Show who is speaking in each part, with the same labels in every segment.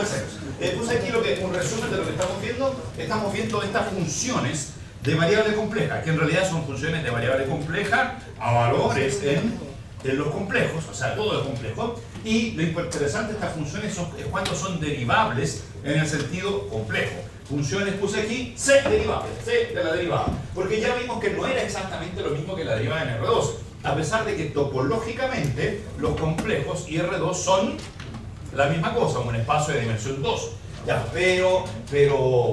Speaker 1: en serio. Puse aquí un resumen de lo que estamos viendo. Estamos viendo estas funciones de variable compleja, que en realidad son funciones de variable compleja a valores en los complejos, o sea, todo es complejo. Y lo interesante de estas funciones es cuando son derivables en el sentido complejo. Funciones puse aquí, C derivable, C de la derivada. Porque ya vimos que no era exactamente lo mismo que la derivada en R2. A pesar de que topológicamente los complejos y R2 son la misma cosa, un espacio de dimensión 2. Ya, pero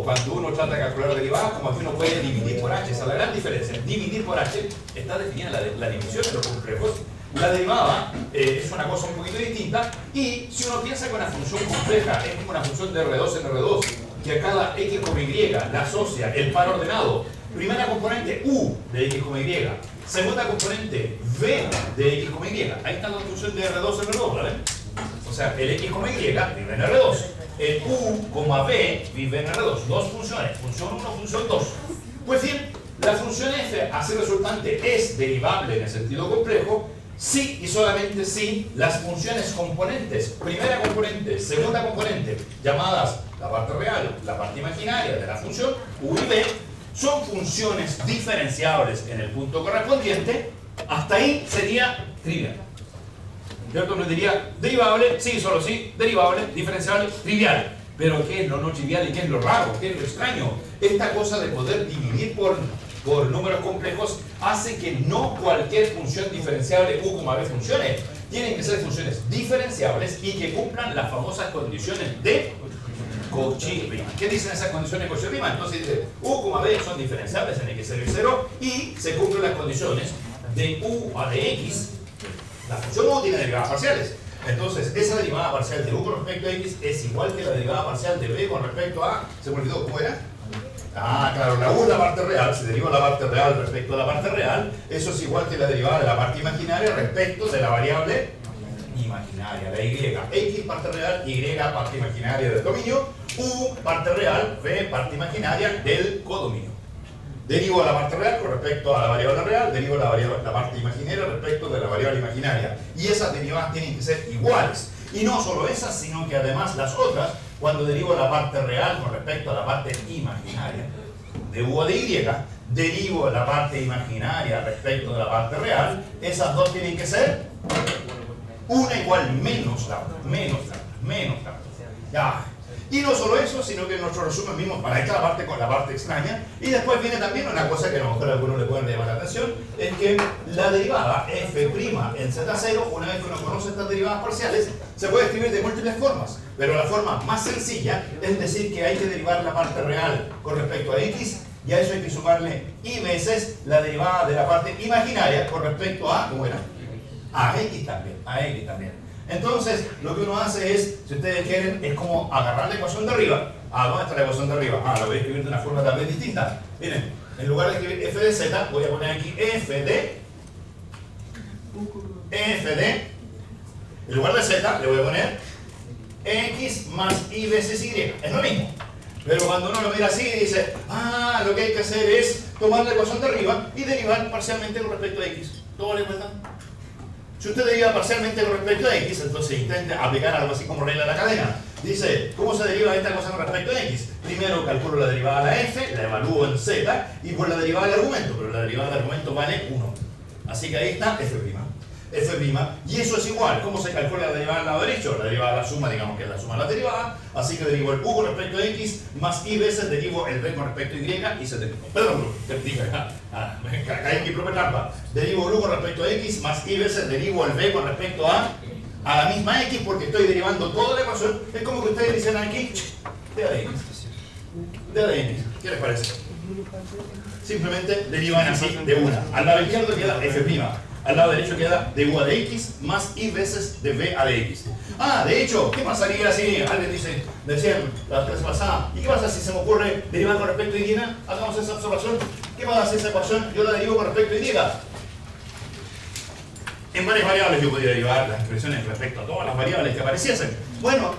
Speaker 1: cuando uno trata de calcular derivadas, como aquí uno puede dividir por h, esa es la gran diferencia. Dividir por h está definida la división de los complejos. La derivada es una cosa un poquito distinta, y si uno piensa que una función compleja es como una función de R2 en R2, que a cada x, y la asocia el par ordenado, primera componente u de x, y, segunda componente v de x, y, ahí está la función de R2 en R2, ¿vale? O sea, el x, y vive en R2, el u, v vive en R2, dos funciones, función 1, función 2. Pues bien, la función f así resultante es derivable en el sentido complejo si y solamente si las funciones componentes, primera componente, segunda componente, llamadas la parte real, la parte imaginaria de la función u y v, son funciones diferenciables en el punto correspondiente. Hasta ahí sería trivial. ¿Cierto? Nos diría derivable, sí, solo sí, derivable, diferenciable, trivial. Pero ¿qué es lo no trivial y qué es lo raro? ¿Qué es lo extraño? Esta cosa de poder dividir por números complejos hace que no cualquier función diferenciable u, v funcione. Tienen que ser funciones diferenciables y que cumplan las famosas condiciones de Cauchy-Riemann. ¿Qué dicen esas condiciones de Cauchy-Riemann? Entonces dice, u, v son diferenciables en x, y 0 y se cumplen las condiciones de u a de x. La función u tiene derivadas parciales. Entonces, esa derivada parcial de u con respecto a x es igual que la derivada parcial de b con respecto a... ¿Se me olvidó cómo era? Ah, claro, la u es la parte real, se deriva la parte real respecto a la parte real. Eso es igual que la derivada de la parte imaginaria respecto de la variable imaginaria, la y. X parte real, y parte imaginaria del dominio, u parte real, v parte imaginaria del codominio. Derivo la parte real con respecto a la variable real, derivo la parte imaginaria respecto de la variable imaginaria. Y esas derivadas tienen que ser iguales. Y no solo esas, sino que además las otras, cuando derivo la parte real con respecto a la parte imaginaria de u a de y, derivo la parte imaginaria respecto de la parte real, esas dos tienen que ser una igual menos la otra, menos la otra. Ya. Y no solo eso, sino que en nuestro resumen mismo para esta parte con la parte extraña. Y después viene también una cosa que a lo mejor a algunos le pueden llamar la atención, es que la derivada f' en z0, una vez que uno conoce estas derivadas parciales, se puede escribir de múltiples formas. Pero la forma más sencilla es decir que hay que derivar la parte real con respecto a x, y a eso hay que sumarle y veces la derivada de la parte imaginaria con respecto a, ¿cómo era? A x también. Entonces, lo que uno hace es, si ustedes quieren, es como agarrar la ecuación de arriba. ¿Dónde está la ecuación de arriba? La voy a escribir de una forma tal vez distinta. Miren, en lugar de escribir f de z, voy a poner aquí f de, en lugar de z, le voy a poner x más y veces y. Es lo mismo. Pero cuando uno lo mira así, dice, lo que hay que hacer es tomar la ecuación de arriba y derivar parcialmente con respecto a x. ¿Todo le cuenta? Si usted deriva parcialmente con respecto a x, entonces intente aplicar algo así como regla de la cadena. Dice, ¿cómo se deriva esta cosa con respecto a x? Primero calculo la derivada de la f, la evalúo en z, y por la derivada del argumento, pero la derivada del argumento vale 1. Así que ahí está f'. Y eso es igual. ¿Cómo se calcula la derivada del lado derecho? La derivada de la suma, digamos que es la suma de la derivada. Así que derivo el u con respecto a x, más y veces derivo el b con respecto a y, y se deriva. Perdón, caí en mi propia trampa. Derivo el u con respecto a x, más y veces derivo el b con respecto a la misma x, porque estoy derivando toda la ecuación. Es como que ustedes dicen aquí, de ADN. ¿Qué les parece? Simplemente derivan así de una. Al lado izquierdo queda f'. Al lado derecho queda de u a de x más y veces de b a de x. De hecho, ¿qué pasaría si alguien decían la clase pasada, ¿y qué pasa si se me ocurre derivar con respecto a y? Hagamos esa observación. ¿Qué pasa si esa ecuación yo la derivo con respecto a y? En varias variables yo podría derivar las expresiones respecto a todas las variables que apareciesen. Bueno,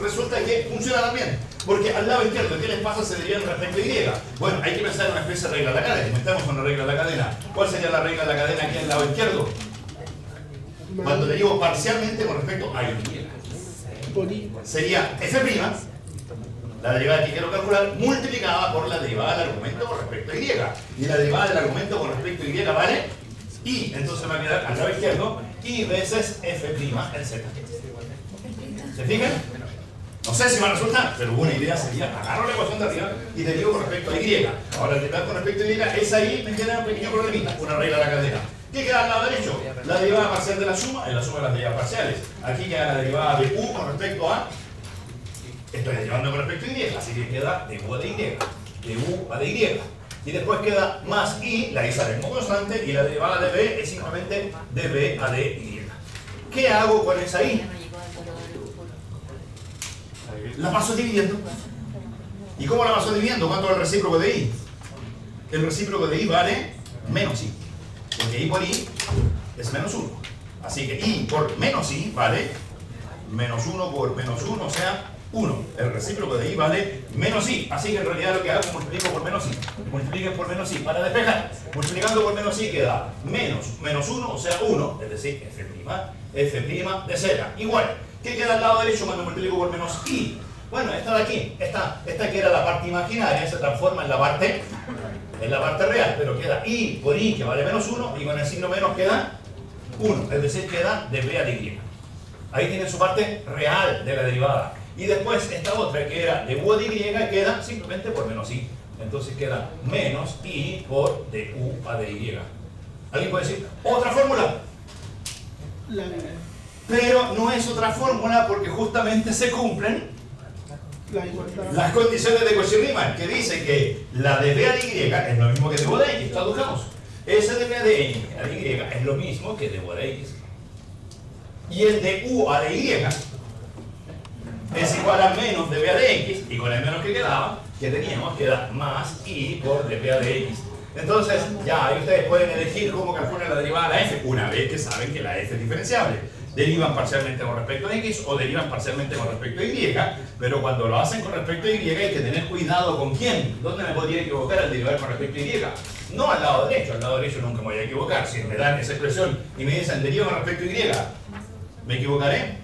Speaker 1: resulta que funciona también. Porque al lado izquierdo, ¿qué les pasa si derivan respecto a y? Bueno, hay que pensar en una especie de regla de la cadena. Inventamos una regla de la cadena. ¿Cuál sería la regla de la cadena aquí al lado izquierdo? Cuando derivo parcialmente con respecto a y. sería f', la derivada que quiero calcular, multiplicada por la derivada del argumento con respecto a y. Y la derivada del argumento con respecto a y vale y. Entonces me va a quedar al lado izquierdo y veces f' en z. ¿Se fijan? No sé si va a resultar, pero una idea sería agarro la ecuación de arriba y derivo con respecto a y. Ahora, el derivar con respecto a y, esa ahí me queda un pequeño problemita, una regla de la cadena. ¿Qué queda al lado derecho? La derivada parcial de la suma, en la suma de las derivadas parciales. Aquí queda la derivada de u con respecto a. Estoy derivando con respecto a y, así que queda de u a de y, de u a de y. Y después queda más y, la y sale como constante, y la derivada de b es simplemente de b a de y. ¿Qué hago con esa y? La paso dividiendo. ¿Y cómo la paso dividiendo? ¿Cuánto es el recíproco de y? El recíproco de y vale menos y. Porque y por y es menos 1. Así que y por menos y vale menos 1 por menos 1, o sea, 1. El recíproco de y vale menos y. Así que en realidad lo que hago es multiplico por menos y. Multipliquen por menos y para despejar. Multiplicando por menos y queda menos 1, o sea, 1. Es decir, f' de z. Igual. ¿Qué queda al lado derecho cuando multiplico por menos i? Bueno, esta de aquí, esta que era la parte imaginaria, se transforma en la parte real, pero queda i por i, que vale menos 1, y con el signo menos queda 1, es decir, queda de b a de y. Ahí tienen su parte real de la derivada. Y después esta otra, que era de u a de y, queda simplemente por menos i. Entonces queda menos i por de u a de y. ¿Alguien puede decir otra fórmula? Pero no es otra fórmula porque justamente se cumplen las condiciones de Cauchy-Riemann, que dice que la de b a de y es lo mismo que de u a de x. Tradujamos. Ese de b a de y es lo mismo que de u a de x. Y el de u a de y es igual a menos de b a de x, y con el menos que quedaba, que teníamos, queda más i por de b a de x. Entonces, ya ahí ustedes pueden elegir cómo calculan la derivada de la f, una vez que saben que la f es diferenciable. Derivan parcialmente con respecto a x o derivan parcialmente con respecto a y, pero cuando lo hacen con respecto a y hay que tener cuidado con quién. ¿Dónde me podría equivocar al derivar con respecto a y? No al lado derecho nunca me voy a equivocar. Si me dan esa expresión y me dicen deriva con respecto a y, ¿me equivocaré?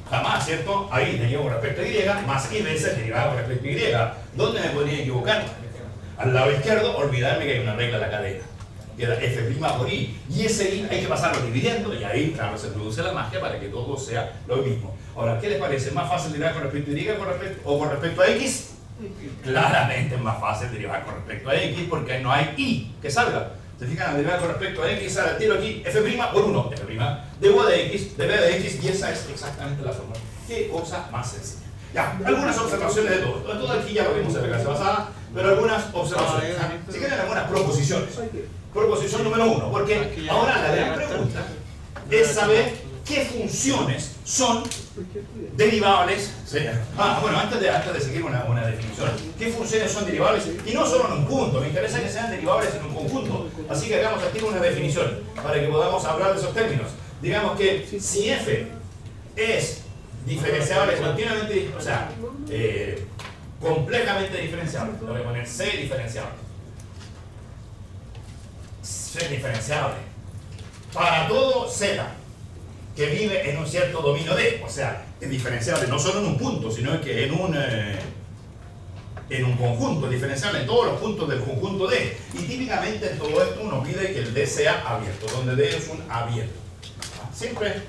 Speaker 1: Jamás, ¿cierto? Ahí derivo con respecto a y, más y veces derivado con respecto a y. ¿Dónde me podría equivocar? Al lado izquierdo, olvidarme que hay una regla de la cadena. Queda f' por i, y ese i hay que pasarlo dividiendo, y ahí, claro, se produce la magia para que todo sea lo mismo. Ahora, ¿qué les parece? ¿Más fácil derivar con respecto a y o con respecto a x? Claramente es más fácil derivar con respecto a x porque no hay i que salga. ¿Se fijan? Al derivar con respecto a x sale al tiro aquí f' por 1, f' de u a de x, de b de x, y esa es exactamente la fórmula. Qué cosa más sencilla. Ya, algunas observaciones de todo. Todo aquí ya lo vimos en la clase pasada, pero algunas observaciones. Si quieren, algunas proposiciones. Proposición número 1, porque ahora la gran pregunta es saber qué funciones son derivables. Bueno, antes de seguir una definición, ¿qué funciones son derivables? Y no solo en un punto, me interesa que sean derivables en un conjunto. Así que hagamos aquí una definición para que podamos hablar de esos términos. Digamos que si f es diferenciable continuamente, o sea, complejamente diferenciable, le voy a poner c diferenciable. C diferenciable para todo z que vive en un cierto dominio D, o sea, es diferenciable no solo en un punto, sino que en un conjunto, diferenciable en todos los puntos del conjunto D. Y típicamente en todo esto uno pide que el D sea abierto, donde D es un abierto.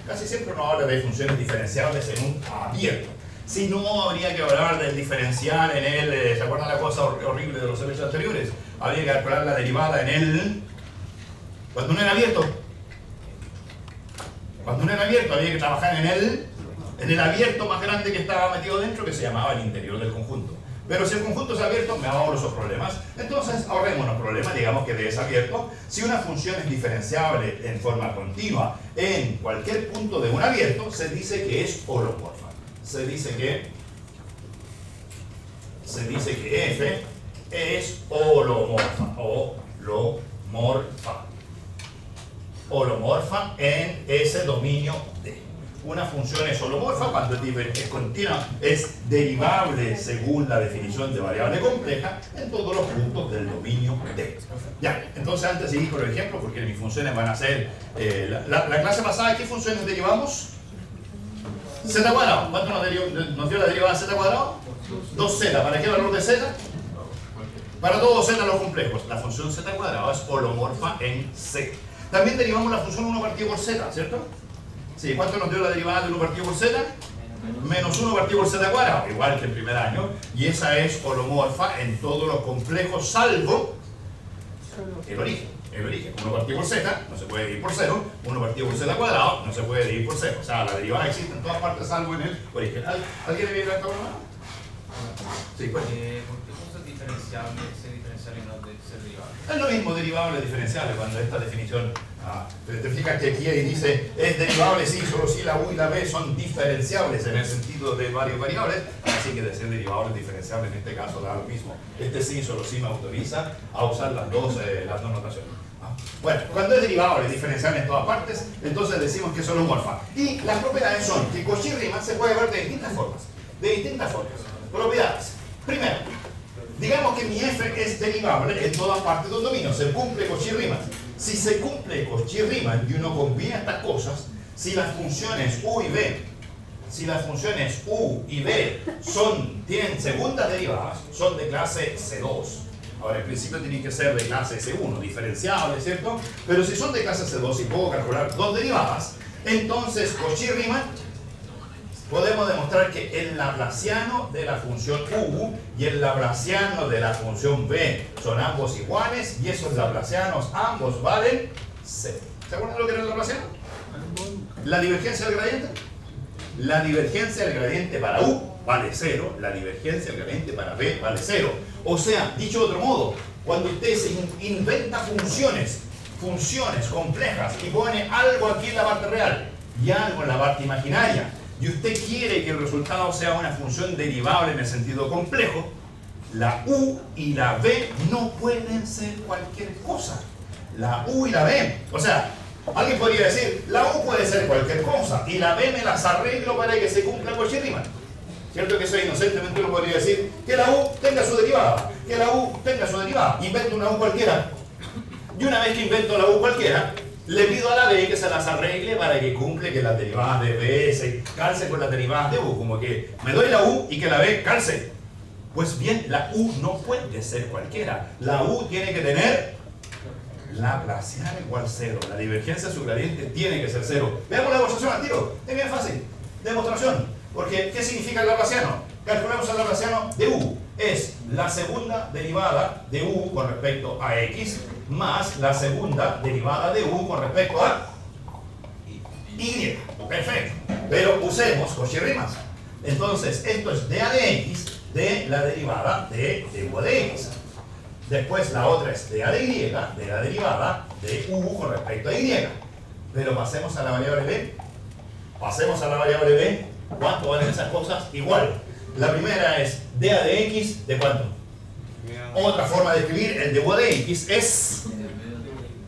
Speaker 1: Casi siempre uno habla de funciones diferenciables en un abierto. Si no, habría que hablar del diferencial en el, ¿se acuerdan la cosa horrible de los ejercicios anteriores? Habría que calcular la derivada en el, cuando no era abierto. Cuando no era abierto había que trabajar en el abierto más grande que estaba metido dentro, que se llamaba el interior del conjunto. Pero si el conjunto es abierto, me ahorro esos problemas. Entonces, ahorremos los problemas, digamos que D es abierto. Si una función es diferenciable en forma continua en cualquier punto de un abierto, se dice que es holomorfa. Se dice que f es holomorfa. Holomorfa en ese dominio D. Una función es holomorfa cuando es continua, es derivable según la definición de variable compleja en todos los puntos del dominio D. Ya, entonces antes de seguir con el ejemplo, porque mis funciones van a ser... la clase pasada, ¿qué funciones derivamos? Z cuadrado. ¿Cuánto nos dio la derivada de Z cuadrado? 2Z. ¿Para qué valor de Z? Para todos Z los complejos. La función Z cuadrado es holomorfa en C. También derivamos la función 1 partido por Z, ¿cierto? Sí, ¿cuánto nos dio la derivada de 1 partido por Z? Menos 1 partido por Z cuadrado, igual que el primer año. Y esa es holomorfa en todos los complejos, salvo el origen. El origen, 1 partido por Z, no se puede dividir por 0. 1 partido por Z cuadrado, no se puede dividir por 0. O sea, la derivada existe en todas partes, salvo en el origen. ¿Alguien le viene a esta broma? Sí, pues.
Speaker 2: ¿Por qué cosas diferenciables, ser diferenciales y no ser derivables?
Speaker 1: Es lo mismo derivables diferenciales cuando esta definición. Te fijas que aquí dice es derivable sí, solo si la u y la b son diferenciables en el sentido de varias variables, así que de ser derivables diferenciables en este caso da lo mismo. Este sí, solo sí me autoriza a usar las dos notaciones. Bueno, cuando es derivable diferenciable en todas partes, entonces decimos que es holomorfa. Y las propiedades son que Cauchy-Riemann se puede ver de distintas formas. Propiedades. Primero, digamos que mi f es derivable en todas partes de un dominio. Se cumple Cauchy-Riemann. Si se cumple Cauchy-Riemann y uno combina estas cosas, si las funciones u y b, tienen segundas derivadas, son de clase C2. Ahora, en principio tienen que ser de clase C1, diferenciables, ¿cierto? Pero si son de clase C2 y puedo calcular dos derivadas, entonces Cauchy-Riemann podemos demostrar que el laplaciano de la función u y el laplaciano de la función b son ambos iguales y esos laplacianos ambos valen 0. ¿Se acuerdan de lo que era el laplaciano? La divergencia del gradiente. La divergencia del gradiente para u vale 0, la divergencia del gradiente para b vale 0. O sea, dicho de otro modo, cuando usted se inventa funciones complejas y pone algo aquí en la parte real y algo en la parte imaginaria, y usted quiere que el resultado sea una función derivable en el sentido complejo, la u y la b no pueden ser cualquier cosa. La u y la b, o sea, alguien podría decir, la u puede ser cualquier cosa y la b me las arreglo para que se cumpla Cauchy-Riemann. ¿Cierto que soy inocentemente uno podría decir que la u tenga su derivada, que la u tenga su derivada, invento una u cualquiera. Y una vez que invento la u cualquiera, le pido a la b que se las arregle para que cumple que las derivadas de b se calcen con las derivadas de u. Como que me doy la u y que la b calce. Pues bien, la u no puede ser cualquiera. La u tiene que tener laplaciano igual 0. La divergencia de su gradiente tiene que ser 0. Veamos la demostración al tiro. Es bien fácil. Demostración. Porque, ¿qué significa el laplaciano? Calculamos el laplaciano de u. Es la segunda derivada de u con respecto a x más la segunda derivada de u con respecto a y. Perfecto. Pero usemos Cauchy-Riemann. Entonces, esto es dA de x de la derivada de u de x. Después la otra es dA de y de la derivada de u con respecto a y. Pero pasemos a la variable b. ¿Cuánto valen esas cosas? Igual. La primera es dA de x, ¿de cuánto? Otra forma de escribir el de u de x es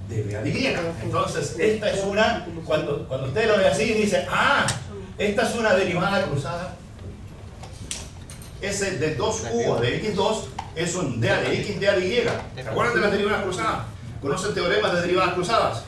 Speaker 1: dB de y. Entonces, esta es una, cuando usted lo ve así, dice, esta es una derivada cruzada. Ese de 2u de x2 es un dA de x, dA de y. ¿Se acuerdan de las derivadas cruzadas? ¿Conocen teoremas de derivadas cruzadas?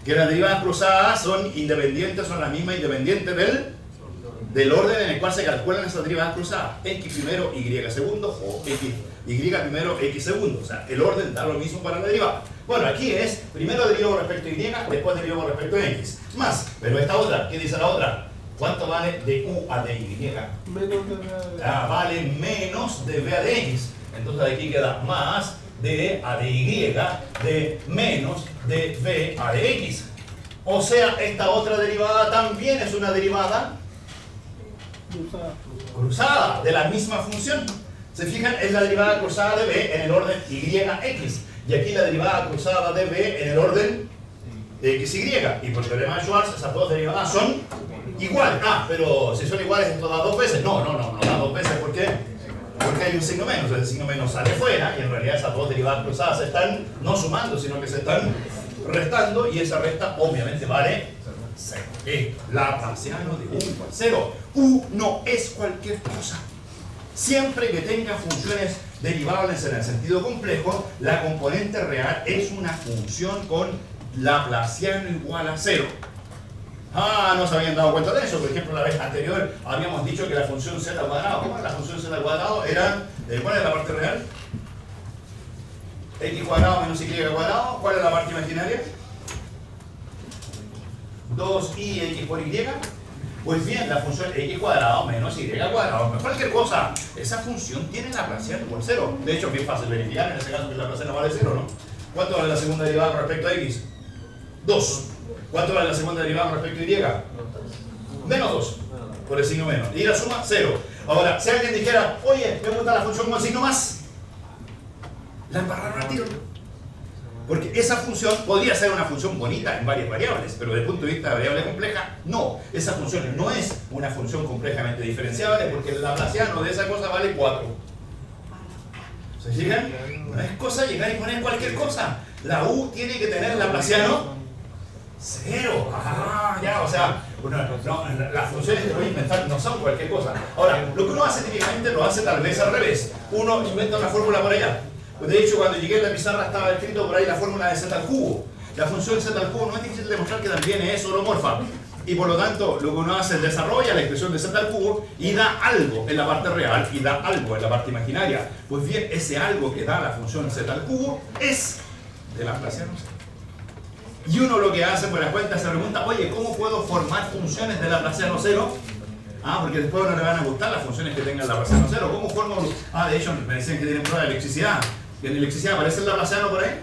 Speaker 1: Que las derivadas cruzadas son independientes, son la misma independiente del orden en el cual se calculan esas derivadas cruzadas. X primero, y segundo, o x, y primero, x segundo. O sea, el orden da lo mismo para la derivada. Bueno, aquí es, primero derivo con respecto a y, después derivo con respecto a x. Más, pero esta otra, ¿qué dice la otra? ¿Cuánto vale de u a de y?
Speaker 3: Menos de b.
Speaker 1: Vale menos de b a de x. Entonces aquí queda más de a de y de menos de b a de x. O sea, esta otra derivada también es una derivada cruzada de la misma función. Se fijan, es la derivada cruzada de b en el orden yx. Y aquí la derivada cruzada de b en el orden xy. Y por el teorema de Schwarz, esas dos derivadas son iguales. Pero si son iguales, esto da dos veces. No da dos veces. ¿Por qué? Porque hay un signo menos. El signo menos sale fuera y en realidad esas dos derivadas cruzadas se están no sumando, sino que se están restando y esa resta obviamente vale 0. Laplaciano de u igual 0. U no es cualquier cosa. Siempre que tenga funciones derivables en el sentido complejo, la componente real es una función con laplaciano igual a 0. Ah, no se habían dado cuenta de eso. Por ejemplo, la vez anterior habíamos dicho que la función z al cuadrado, ¿cómo era la función z al cuadrado? Era, ¿cuál es la parte real? X cuadrado menos y cuadrado. ¿Cuál es la parte imaginaria? 2i x por y. Pues bien, la función x cuadrado menos y cuadrado, cualquier cosa, esa función tiene laplaciano igual 0. De hecho, es bien fácil verificar en ese caso que la laplaciano vale 0, ¿no? ¿Cuánto vale la segunda derivada con respecto a x? 2. ¿Cuánto vale la segunda derivada con respecto a y? Menos 2, por el signo menos. Y la suma, 0. Ahora, si alguien dijera, oye, me gusta la función con el signo más, la embarraron al tiro. Porque esa función podría ser una función bonita en varias variables, pero desde el punto de vista de variable compleja, no. Esa función no es una función complejamente diferenciable porque el laplaciano de esa cosa vale 4. ¿Se fijan? No es cosa llegar y poner cualquier cosa. La u tiene que tener laplaciano 0. Ah, ya, o sea, las funciones que voy a inventar no son cualquier cosa. Ahora, lo que uno hace típicamente lo hace tal vez al revés. Uno inventa una fórmula por allá. De hecho, cuando llegué a la pizarra estaba escrito por ahí la fórmula de z al cubo. La función z al cubo no es difícil de demostrar que también es holomorfa. Y por lo tanto, lo que uno hace es desarrolla la expresión de z al cubo y da algo en la parte real y da algo en la parte imaginaria. Pues bien, ese algo que da la función z al cubo es de laplaciano 0. Y uno lo que hace por la cuenta se pregunta, oye, ¿cómo puedo formar funciones de laplaciano 0? Ah, porque después no le van a gustar las funciones que tengan laplaciano 0. ¿Cómo formo? Ah, de hecho, me decían que tienen prueba de electricidad. ¿Y en electricidad aparece el laplaciano por ahí?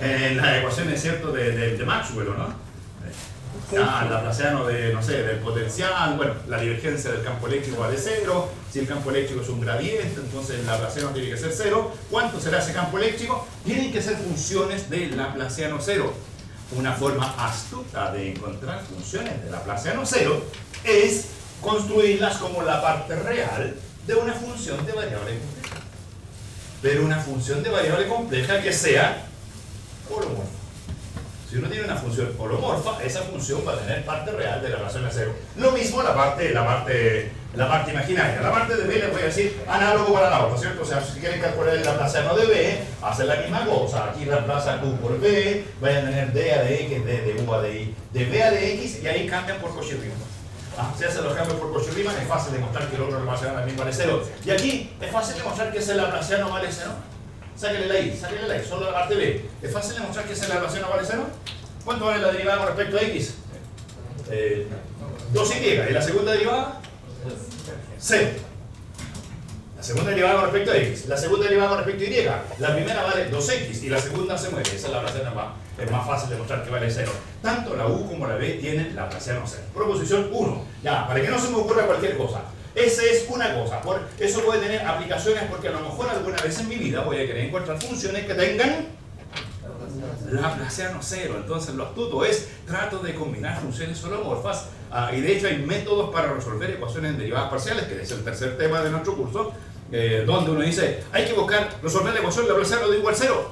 Speaker 1: En las ecuaciones, ¿cierto? De Maxwell, ¿no? Ah, el laplaciano de, no sé, del potencial, bueno, la divergencia del campo eléctrico vale 0. Si el campo eléctrico es un gradiente, entonces el laplaciano tiene que ser 0. ¿Cuánto será ese campo eléctrico? Tienen que ser funciones de laplaciano 0. Una forma astuta de encontrar funciones de laplaciano 0 es construirlas como la parte real de una función de variable compleja. Pero una función de variable compleja que sea holomorfa. Si uno tiene una función holomorfa, esa función va a tener parte real de la laplaciano 0. Lo mismo la parte imaginaria. La parte de B les voy a decir análogo para la otra, ¿cierto? O sea, si quieren calcular el laplaciano de B, hacen la misma cosa. Aquí reemplazan U por B, vayan a tener D a de X, de U a de Y, de B a de X, y ahí cambian por Cauchy-Riemann. Si hacen los cambios por Cauchy-Riemann, es fácil demostrar que el otro laplaciano también vale 0. Y aquí es fácil demostrar que ese laplaciano vale 0. Sáquenle la I, solo la parte B. ¿Es fácil demostrar que ese laplaciano vale 0? ¿Cuánto vale la derivada con respecto a X? 2y. ¿Y la segunda derivada? 0. La segunda derivada con respecto a X. La segunda derivada con respecto a Y. La primera vale 2x y la segunda se muere. Esa es la laplaciano es más fácil demostrar que vale 0. Tanto la U como la B tienen laplaciano 0. Proposición 1. Ya, para que no se me ocurra cualquier cosa. Esa es una cosa. Eso puede tener aplicaciones porque a lo mejor alguna vez en mi vida voy a querer encontrar funciones que tengan laplaciano 0. Entonces lo astuto es trato de combinar funciones holomorfas y de hecho hay métodos para resolver ecuaciones en derivadas parciales, que es el tercer tema de nuestro curso, donde uno dice hay que buscar resolver la ecuación laplaciano de igual 0.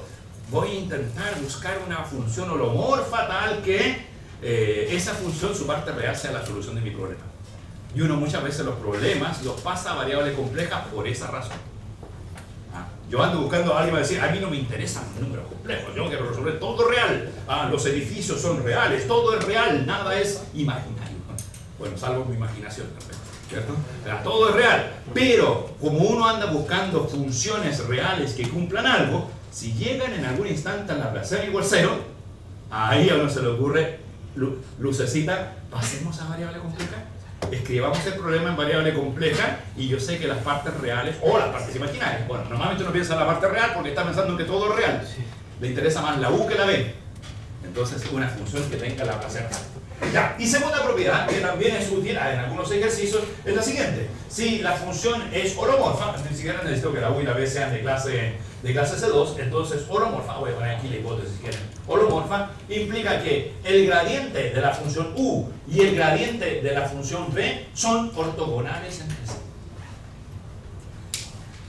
Speaker 1: Voy a intentar buscar una función holomorfa tal que esa función, su parte real, sea la solución de mi problema. Y uno muchas veces los problemas los pasa a variable compleja por esa razón. Yo ando buscando a alguien que va a decir, a mí no me interesan los números complejos, yo quiero resolver todo real. Los edificios son reales, todo es real, nada es imaginario. Bueno, salvo mi imaginación también, ¿cierto? Todo es real. Pero como uno anda buscando funciones reales que cumplan algo, si llegan en algún instante a la laplaciano igual 0, ahí a uno se le ocurre, lucecita, pasemos a variable compleja. Escribamos el problema en variable compleja y yo sé que las partes reales o las partes imaginarias, bueno, normalmente uno piensa en la parte real porque está pensando en que todo es real, le interesa más la U que la B, entonces es una función que tenga la laplaciano. Ya, y segunda propiedad que también es útil en algunos ejercicios es la siguiente: si la función es holomorfa, ni siquiera necesito que la U y la B sean de clase C2, entonces holomorfa, voy a poner aquí la hipótesis si quieren, holomorfa implica que el gradiente de la función U y el gradiente de la función B son ortogonales entre sí.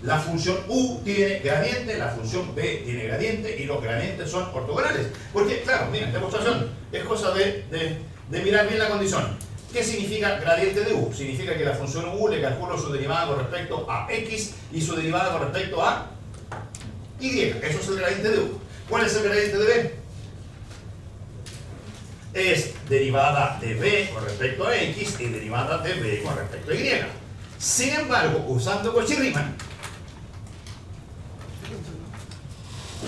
Speaker 1: La función U tiene gradiente, la función B tiene gradiente y los gradientes son ortogonales. Porque, claro, miren, demostración, es cosa de mirar bien la condición. ¿Qué significa gradiente de U? Significa que la función U le calculo su derivada con respecto a X y su derivada con respecto a Y. Eso es el gradiente de U. ¿Cuál es el gradiente de B? es derivada de b con respecto a x y derivada de b con respecto a y. Sin embargo, usando Cauchy-Riemann,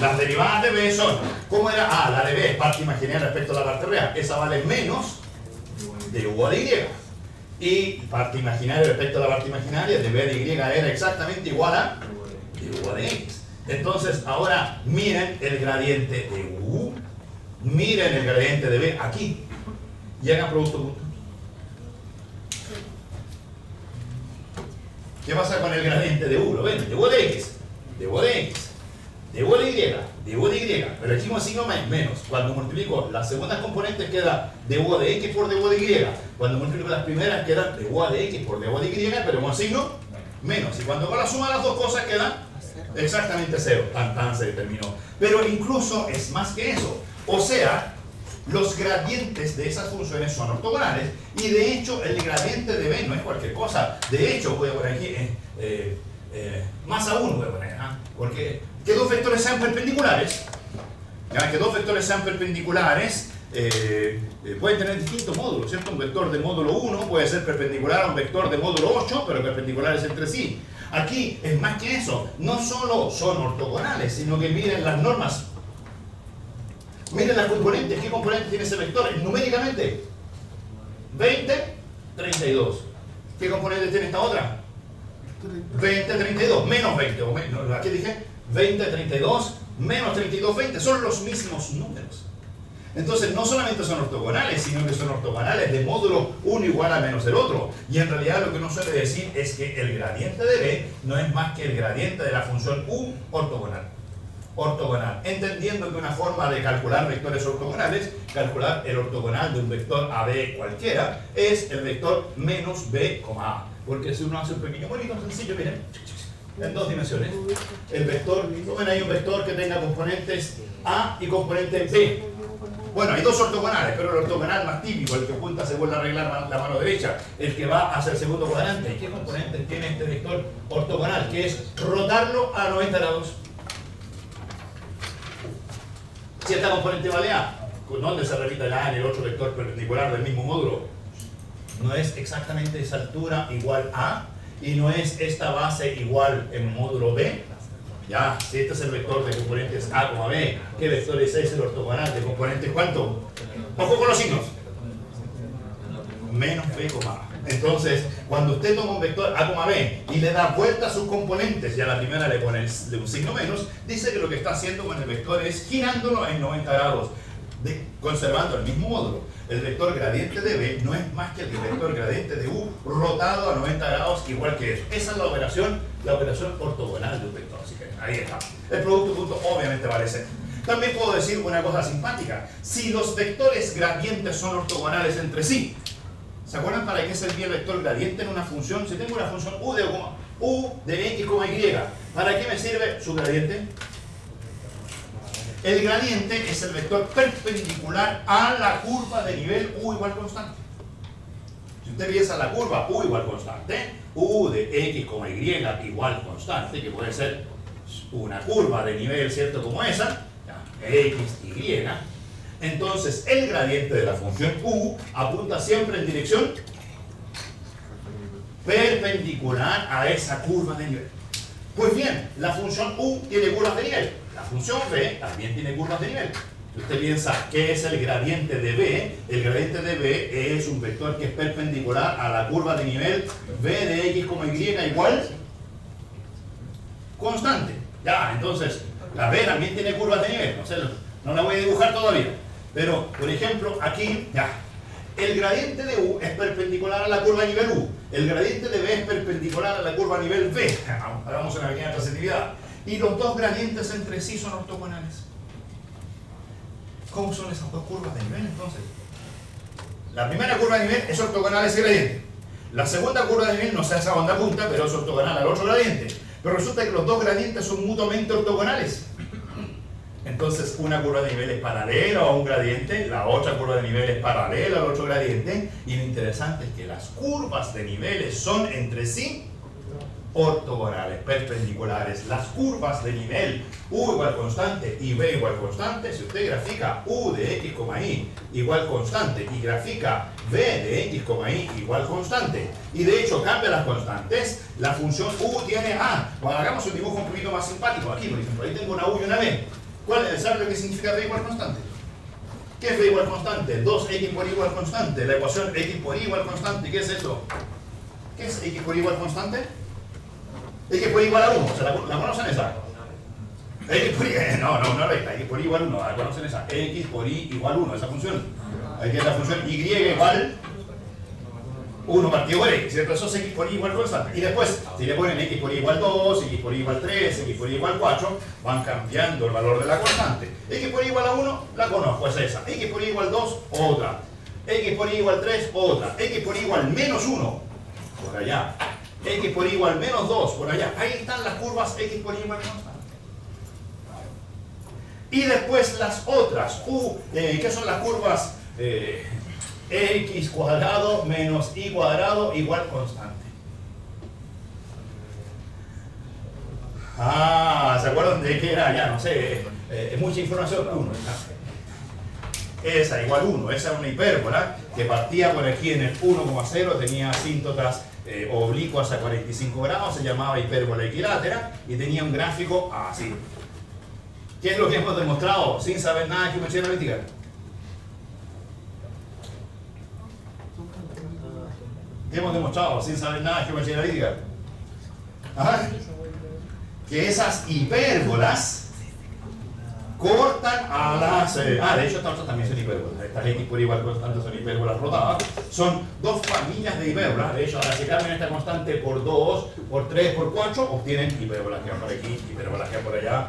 Speaker 1: las derivadas de b son, ¿cómo era? Ah, la de b es parte imaginaria respecto a la parte real. Esa vale menos de u a de y. Y parte imaginaria respecto a la parte imaginaria de b de y era exactamente igual a de u a de x. Entonces, ahora miren el gradiente de u, miren el gradiente de b aquí y hagan producto punto. ¿Qué pasa con el gradiente de u? ¿Lo ven? De u de x, de u de x, de u de y, de u de y. Pero aquí un signo menos. Cuando multiplico las segundas componentes queda de u de x por de u de y. Cuando multiplico las primeras quedan de u de x por de u de y, pero con signo menos. Y cuando hago la suma de las dos cosas quedan exactamente cero. Tan se determinó. Pero incluso es más que eso. O sea, los gradientes de esas funciones son ortogonales y de hecho el gradiente de b no es cualquier cosa. De hecho, voy a poner aquí más aún voy a poner, porque que dos vectores sean perpendiculares, que dos vectores sean perpendiculares pueden tener distintos módulos, ¿cierto? Un vector de módulo 1 puede ser perpendicular a un vector de módulo 8, pero perpendiculares entre sí. Aquí es más que eso, no solo son ortogonales, sino que miren las normas. Miren las componentes. ¿Qué componentes tiene ese vector? Numéricamente, 20, 32. ¿Qué componentes tiene esta otra? 20, 32, menos 20. O menos, ¿aquí dije? 20, 32, menos 32, 20. Son los mismos números. Entonces, no solamente son ortogonales, sino que son ortogonales de módulo 1 igual a menos el otro. Y en realidad lo que uno suele decir es que el gradiente de b no es más que el gradiente de la función u ortogonal. Entendiendo que una forma de calcular vectores ortogonales, calcular el ortogonal de un vector AB cualquiera, es el vector menos B, A. Porque si uno hace un pequeño monito sencillo, miren, en dos dimensiones, el vector, tomen ahí un vector que tenga componentes A y componente B. Bueno, hay dos ortogonales, pero el ortogonal más típico, el que apunta según la regla la mano derecha, el que va hacia el segundo cuadrante. ¿Qué componentes tiene este vector ortogonal? Que es rotarlo a 90 grados. Si esta componente vale A, ¿dónde se repite el A en el otro vector perpendicular del mismo módulo? No es exactamente esa altura igual A, y no es esta base igual en módulo B. Ya, si este es el vector de componentes A, B, ¿qué vector es ese el ortogonal de componentes cuánto? Ojo con los signos. Menos B, A. Entonces, cuando usted toma un vector A, B y le da vuelta a sus componentes y a la primera le pone un signo menos, dice que lo que está haciendo con el vector es girándolo en 90 grados, conservando el mismo módulo. El vector gradiente de B no es más que el vector gradiente de U rotado a 90 grados igual que eso. Esa es la operación ortogonal de un vector. Así que ahí está. El producto punto obviamente vale cero. También puedo decir una cosa simpática. Si los vectores gradientes son ortogonales entre sí, ¿se acuerdan para qué servía el vector gradiente en una función? Si tengo una función u de x, y, ¿para qué me sirve su gradiente? El gradiente es el vector perpendicular a la curva de nivel u igual constante. Si usted piensa la curva u igual constante, u de x, y igual constante, que puede ser una curva de nivel, ¿cierto? Como esa, x, y. Entonces, el gradiente de la función u apunta siempre en dirección perpendicular a esa curva de nivel. Pues bien, la función u tiene curvas de nivel. La función b también tiene curvas de nivel. Si usted piensa qué es el gradiente de b, el gradiente de b es un vector que es perpendicular a la curva de nivel b de x, y igual constante. Ya, entonces, la b también tiene curvas de nivel. No la voy a dibujar todavía. Pero, por ejemplo, aquí, ya, el gradiente de u es perpendicular a la curva de nivel u. El gradiente de b es perpendicular a la curva de nivel b. Hagamos una pequeña transitividad. Y los dos gradientes entre sí son ortogonales. ¿Cómo son esas dos curvas de nivel entonces? La primera curva de nivel es ortogonal a ese gradiente. La segunda curva de nivel no se hace a onda punta, pero es ortogonal al otro gradiente. Pero resulta que los dos gradientes son mutuamente ortogonales. Entonces, una curva de nivel es paralela a un gradiente, la otra curva de nivel es paralela al otro gradiente, y lo interesante es que las curvas de niveles son entre sí ortogonales, perpendiculares. Las curvas de nivel u igual constante y b igual constante, si usted grafica u de x, y igual constante y grafica b de x, y igual constante, y de hecho cambia las constantes, la función u tiene a. Bueno, hagamos un dibujo un poquito más simpático. Aquí, por ejemplo, ahí tengo una u y una b. ¿Sabe lo que significa b igual constante? ¿Qué es b igual constante? 2x por y igual constante. La ecuación x por y igual constante. ¿Qué es eso? ¿Qué es x por y igual constante? X por y igual a 1, ¿la conocen esa? X por y, no recta, X por y igual 1, ¿la conocen esa? X por y igual 1, esa función. Aquí es la función y igual 1 partido por x, ¿cierto? Eso es x por y igual constante. Y después, si le ponen x por y igual 2, x por y igual 3, x por y igual 4, van cambiando el valor de la constante. X por y igual a 1, la conozco, es esa. X por y igual 2, otra. X por y igual 3, otra. X por y igual menos 1, por allá. X por y igual menos 2, por allá. Ahí están las curvas x por y igual constante. Y después las otras, que son las curvas x cuadrado menos y cuadrado igual constante. ¿Se acuerdan de qué era? Ya no sé, mucha información. 1. Esa igual 1, esa es una hipérbola que partía por aquí en el 1,0, tenía asíntotas oblicuas a 45 grados, se llamaba hipérbola equilátera y tenía un gráfico así. ¿Qué es lo que hemos demostrado sin saber nada de geometría analítica? ¿Qué hemos demostrado sin saber nada de geometría analítica? Que esas hipérbolas cortan a las... de hecho estas otras también son hipérbolas. Estas x por igual constante son hipérbolas rotadas. Son dos familias de hipérbolas. De hecho, ahora si cambian esta constante por 2, por 3, por 4, obtienen hipérbolas que van por aquí, hipérbolas que van por allá.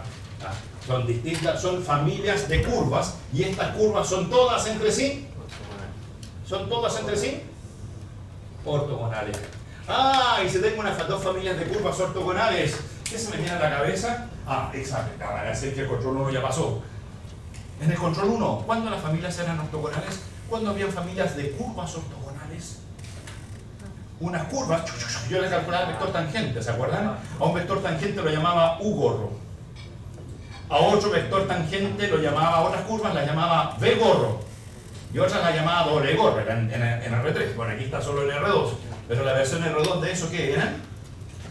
Speaker 1: Son distintas, son familias de curvas. Y estas curvas son todas entre sí. ¿Son todas entre sí? Ortogonales. Y si tengo unas dos familias de curvas ortogonales, ¿qué se me viene a la cabeza? Exacto, es que el control 1 ya pasó. En el control 1, ¿cuándo las familias eran ortogonales? ¿Cuándo habían familias de curvas ortogonales? Unas curvas, yo le calculaba el vector tangente, ¿se acuerdan? A un vector tangente lo llamaba U gorro. A otro vector tangente lo llamaba, a otras curvas las llamaba V gorro. Y otras las llamaba doble gorro, en R3. Bueno, aquí está solo el R2. Pero la versión R2 de eso, ¿qué eran?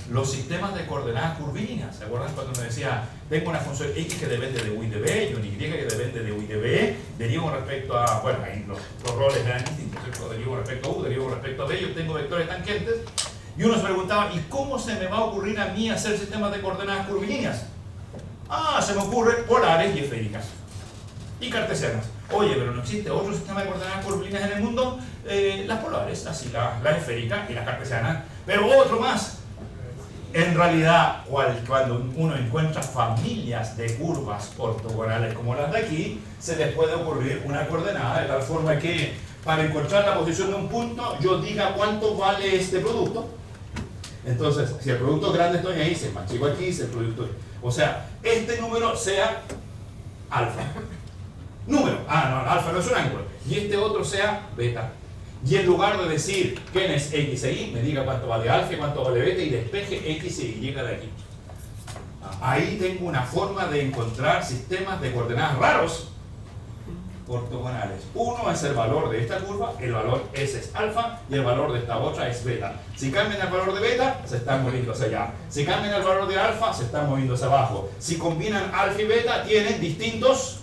Speaker 1: Los sistemas de coordenadas curvilíneas. ¿Se acuerdan cuando me decía, tengo una función x que depende de u y de b y un y que depende de u y de b, derivo con respecto a, bueno, ahí los roles eran distintos, ¿cierto? Derivo con respecto a u, derivo con respecto a b, yo tengo vectores tangentes, y uno se preguntaba, ¿y cómo se me va a ocurrir a mí hacer sistemas de coordenadas curvilíneas? Se me ocurren polares y esféricas, y cartesianas. Oye, pero no existe otro sistema de coordenadas curvilíneas en el mundo, las polares, así las esféricas y las cartesianas, pero otro más. En realidad, cuando uno encuentra familias de curvas ortogonales como las de aquí, se les puede ocurrir una coordenada de tal forma que para encontrar la posición de un punto, yo diga cuánto vale este producto. Entonces, si el producto grande estoy ahí, se más chico aquí, si el producto... O sea, este número sea alfa. Número, alfa no es un ángulo. Y este otro sea beta. Y en lugar de decir quién es x e y, me diga cuánto vale alfa y cuánto vale beta y despeje x e y de aquí. Ahí tengo una forma de encontrar sistemas de coordenadas raros ortogonales. Uno es el valor de esta curva, el valor S es alfa y el valor de esta otra es beta. Si cambian el valor de beta, se están moviendo hacia allá. Si cambian el valor de alfa, se están moviendo hacia abajo. Si combinan alfa y beta, tienen distintos...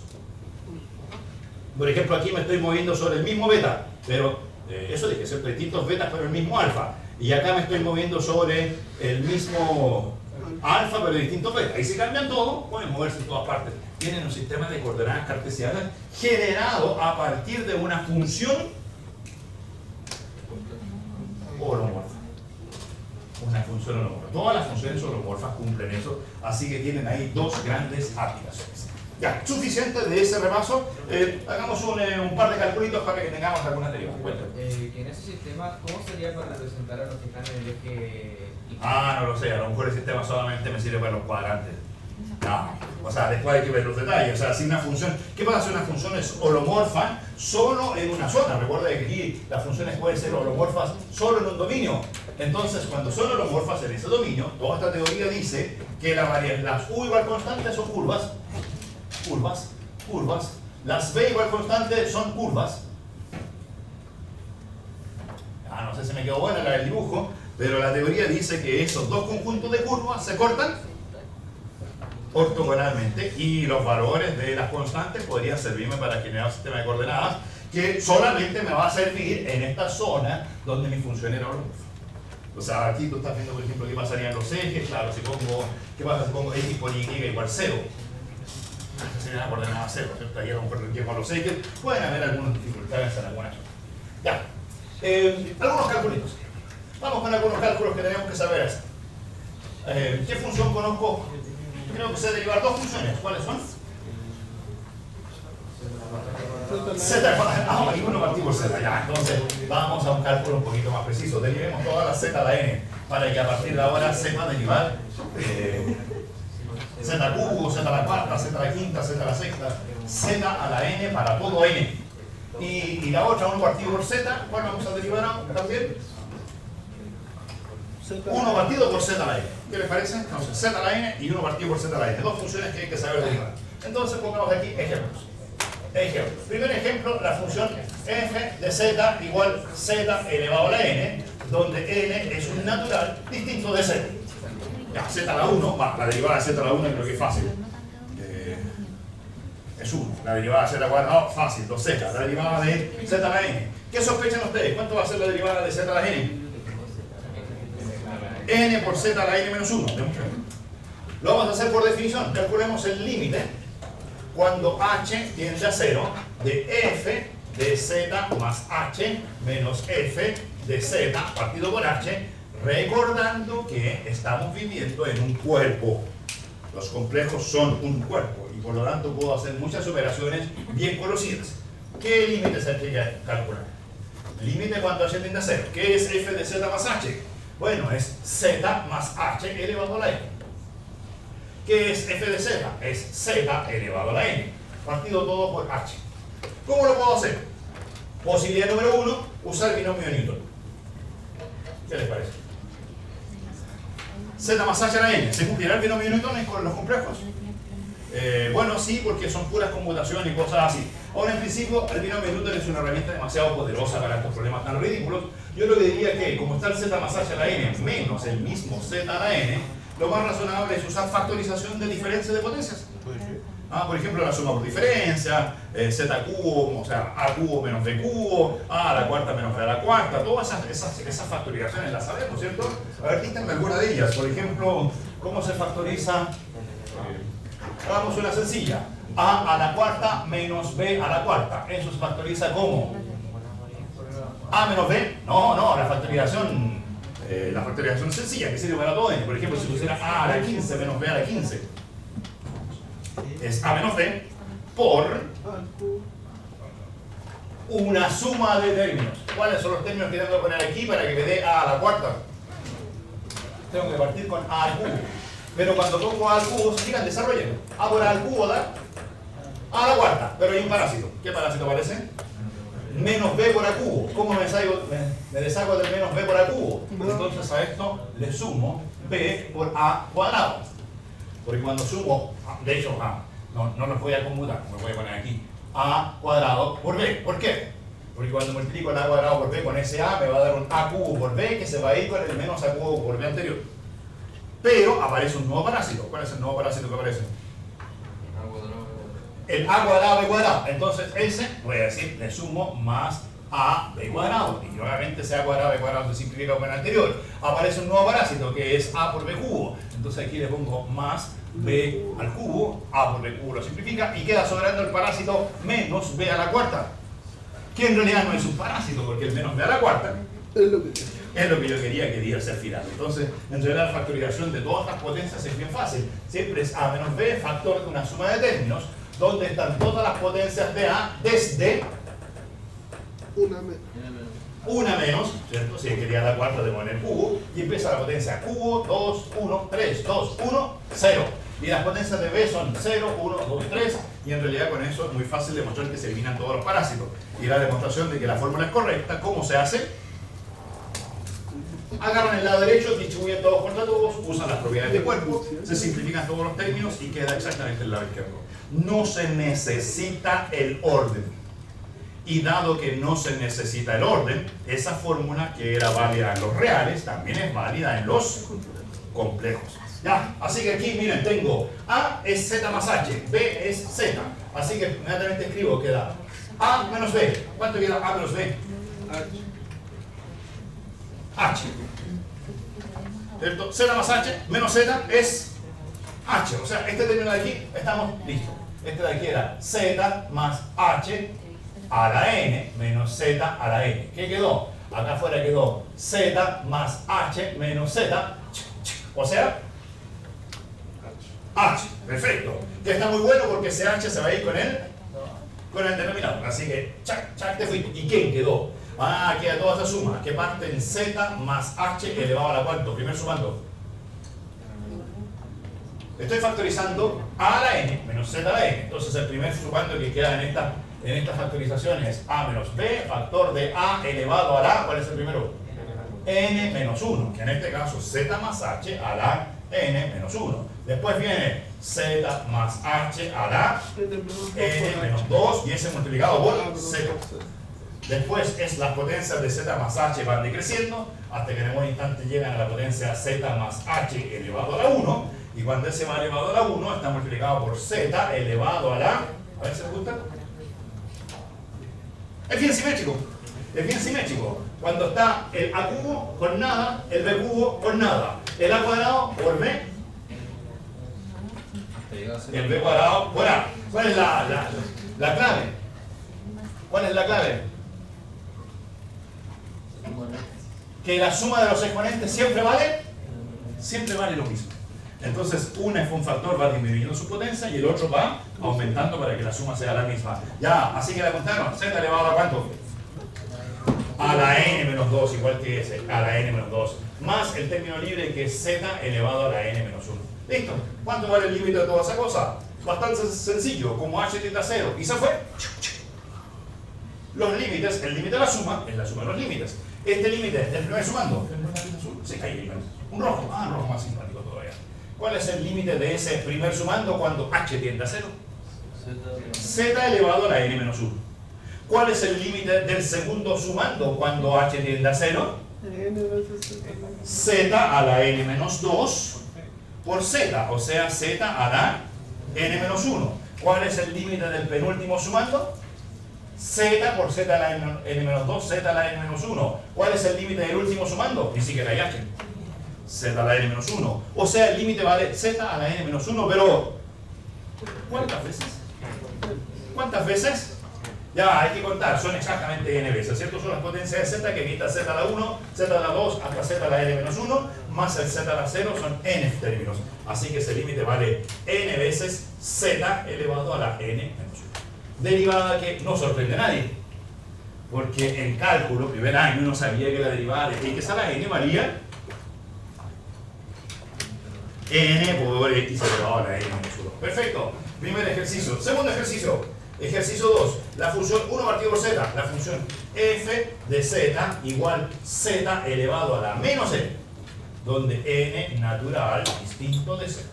Speaker 1: Por ejemplo, aquí me estoy moviendo sobre el mismo beta, pero... eso dije, ¿cierto? Distintos betas pero el mismo alfa. Y acá me estoy moviendo sobre el mismo alfa pero distintos betas. Y si cambian todo, pueden moverse en todas partes. Tienen un sistema de coordenadas cartesianas generado a partir de una función holomorfa. Una función holomorfa. Todas las funciones holomorfas cumplen eso, así que tienen ahí dos grandes aplicaciones. Ya, suficiente de ese repaso. Hagamos un par de calculitos para que tengamos alguna deriva.
Speaker 2: En ese sistema, ¿cómo sería para representar a los que están en el eje?
Speaker 1: No lo sé, a lo mejor el sistema solamente me sirve para los cuadrantes. No, o sea, después hay que ver los detalles. O sea, si una función, ¿qué pasa si una función es holomorfa solo en una zona? Recuerda que aquí las funciones pueden ser holomorfas solo en un dominio. Entonces, cuando son holomorfas en ese dominio, toda esta teoría dice que las U igual constantes son curvas, curvas, curvas. Las B igual constantes son curvas. No sé si me quedó buena el dibujo, pero la teoría dice que esos dos conjuntos de curvas se cortan ortogonalmente y los valores de las constantes podrían servirme para generar un sistema de coordenadas que solamente me va a servir en esta zona donde mi función era holomorfa. O sea, aquí tú estás viendo, por ejemplo, qué pasarían los ejes. Claro, si pongo, ¿qué pasa si pongo x por y igual 0? Esa sería la coordenada 0, ¿cierto? Ahí a lo mejor requiero los ejes. Pueden haber algunas dificultades en algunas zonas. Ya. Algunos cálculos. Vamos con algunos cálculos que tenemos que saber hacer. ¿Qué función conozco? Creo que sé derivar dos funciones. ¿Cuáles son? Z, y 1 partido por z. Ya, entonces vamos a un cálculo un poquito más preciso. Derivemos todas las z a la n para que a partir de ahora sepa derivar z cubo, z a la cuarta, z a la quinta, z a la sexta, z a la n para todo n. Y la otra, 1 partido por z, ¿cuál vamos a derivar también? 1 partido por z a la n. ¿Qué les parece? Entonces, z a la n y 1 partido por z a la n. Dos funciones que hay que saber derivar. Entonces, pongamos aquí ejemplos. Ejemplo. Primer ejemplo, la función f de z igual z elevado a la n, donde n es un natural distinto de z. Ya, z a la 1, la derivada de z a la 1 creo que es fácil. Es 1. La derivada de z cuadrado, fácil, 2z. La derivada de z a la n. ¿Qué sospechan ustedes? ¿Cuánto va a ser la derivada de z a la n? N por z a la n menos 1. Lo vamos a hacer por definición. Calculemos el límite cuando h tiende a 0 de f de z más h menos f de z partido por h, recordando que estamos viviendo en un cuerpo. Los complejos son un cuerpo y por lo tanto puedo hacer muchas operaciones bien conocidas. ¿Qué límite se hay que calcular? Límite cuando h tiende a 0. ¿Qué es f de z más h? Bueno, es z más h elevado a la n. ¿Qué es f de z? Es z elevado a la n, partido todo por h. ¿Cómo lo puedo hacer? Posibilidad número 1, usar binomio de Newton. ¿Qué les parece? Z más h a la n. ¿Se cumplirá el binomio de Newton con los complejos? Bueno, sí, porque son puras conmutaciones y cosas así. Ahora, en principio, el binomio de Newton es una herramienta demasiado poderosa para estos problemas tan ridículos. Yo lo que diría que, como está el z más h a la n menos el mismo z a la n, lo más razonable es usar factorización de diferencia de potencias. Por ejemplo, la suma por diferencia, z cubo, o sea, a cubo menos b cubo, a la cuarta menos b a la cuarta, todas esas factorizaciones las sabemos, ¿cierto? A ver, díganme alguna de ellas. Por ejemplo, ¿cómo se factoriza? Hagamos una sencilla. A la cuarta menos b a la cuarta. ¿Eso se factoriza cómo? A menos b. No, la factorización sencilla, que sirve para todo n. Por ejemplo, si pusiera a la 15 menos b a la 15. Es a menos b por una suma de términos. ¿Cuáles son los términos que tengo que poner aquí para que me dé a la cuarta? Tengo que partir con a al cubo. Pero cuando pongo a al cubo, se sigan desarrollando. A por a al cubo da a la cuarta. Pero hay un parásito. ¿Qué parásito aparece? Menos b por a cubo. ¿Cómo me deshago del menos b por a cubo? Entonces a esto le sumo b por a cuadrado. Porque cuando sumo, de hecho, no los voy a conmutar, me voy a poner aquí, a cuadrado por b. ¿Por qué? Porque cuando multiplico el a cuadrado por b con ese a, me va a dar un a cubo por b que se va a ir con el menos a cubo por b anterior. Pero aparece un nuevo parásito. ¿Cuál es el nuevo parásito que aparece? El a cuadrado b cuadrado. Entonces ese, voy a decir, le sumo más a b cuadrado. Y obviamente ese a cuadrado b cuadrado se simplifica con el anterior. Aparece un nuevo parásito que es a por b cubo. Entonces aquí le pongo más b al cubo, a por b cubo lo simplifica y queda sobrando el parásito menos b a la cuarta, que en realidad no es un parásito porque el menos b a la cuarta es lo que yo quería que diera ser final. Entonces, en realidad la factorización de todas las potencias es bien fácil. Siempre es a menos b factor de una suma de términos donde están todas las potencias de a desde una menos, ¿cierto? Si quería la cuarta de poner cubo, y empieza la potencia cubo, 2, 1, 3, 2, 1, 0. Y las potencias de B son 0, 1, 2, 3. Y en realidad con eso es muy fácil demostrar que se eliminan todos los parásitos. Y la demostración de que la fórmula es correcta, ¿cómo se hace? Agarran el lado derecho, distribuyen todos contra todos, usan las propiedades de cuerpo, se simplifican todos los términos y queda exactamente el lado izquierdo. No se necesita el orden. Y dado que no se necesita el orden, esa fórmula que era válida en los reales también es válida en los complejos. Ya, así que aquí miren, tengo A es Z más H, B es Z. Así que inmediatamente escribo, queda A menos B. ¿Cuánto queda A menos B? H. ¿Cierto? Z más H menos Z es H. O sea, este término de aquí, estamos listos. Este de aquí era Z más H a la N menos Z a la N. ¿Qué quedó? Acá afuera quedó Z más H menos Z. O sea, H. Perfecto. Que está muy bueno porque ese H se va a ir con el denominador. Así que, chac, chac, te fuiste. ¿Y quién quedó? Ah, queda toda esa suma. Que parte en Z más H elevado a la cuánto. Primer sumando. Estoy factorizando A a la N menos Z a la N. Entonces el primer sumando que queda en esta factorización es A menos B, factor de A elevado a la, ¿cuál es el primero? N menos 1, que en este caso Z más H a la N menos 1. Después viene Z más H a la N menos 2 y ese multiplicado por Z. Después es las potencias de Z más H van decreciendo hasta que en un instante llegan a la potencia Z más H elevado a la 1. Y cuando ese va elevado a la 1 está multiplicado por Z elevado a la... A ver si les gusta. Es bien simétrico. Es bien simétrico. Cuando está el A cubo con nada, el B cubo con nada. El A cuadrado por B. El B cuadrado por A. ¿Cuál es la clave? ¿Cuál es la clave? Que la suma de los exponentes siempre vale lo mismo. Entonces, una es un factor, va disminuyendo su potencia y el otro va aumentando para que la suma sea la misma. Ya, así que la contaron. Z elevado a cuánto? A la n menos 2, igual que ese, a la n menos 2. Más el término libre que es z elevado a la n menos 1. ¿Listo? ¿Cuánto vale el límite de toda esa cosa? Bastante sencillo, como h tiende a 0. ¿Y se fue? Los límites, el límite de la suma es la suma de los límites. Este límite del primer sumando, se cae un rojo, un rojo más simpático todavía. ¿Cuál es el límite de ese primer sumando cuando h tiende a 0? Z elevado a la n menos 1. ¿Cuál es el límite del segundo sumando cuando h tiende a 0? Z a la n menos 2 por z, o sea, z a la n menos 1. ¿Cuál es el límite del penúltimo sumando? Z por z a la n menos 2, z a la n menos 1. ¿Cuál es el límite del último sumando? Ni siquiera hay h. Z a la n menos 1. O sea, el límite vale z a la n menos 1, pero ¿cuántas veces? ¿Cuántas veces? Ya, hay que contar, son exactamente n veces, ¿cierto? Son las potencias de z que quita z a la 1, z a la 2 hasta z a la n menos 1, más el z a la 0 son n términos. Así que ese límite vale n veces z elevado a la n menos 1. Derivada que no sorprende a nadie, porque en cálculo, primer año, uno sabía que la derivada de x a la n valía n por x elevado a la n menos 1. Perfecto, primer ejercicio. Segundo ejercicio, ejercicio 2, la función 1 partido por z, la función f de z igual z elevado a la menos n, donde n natural distinto de z.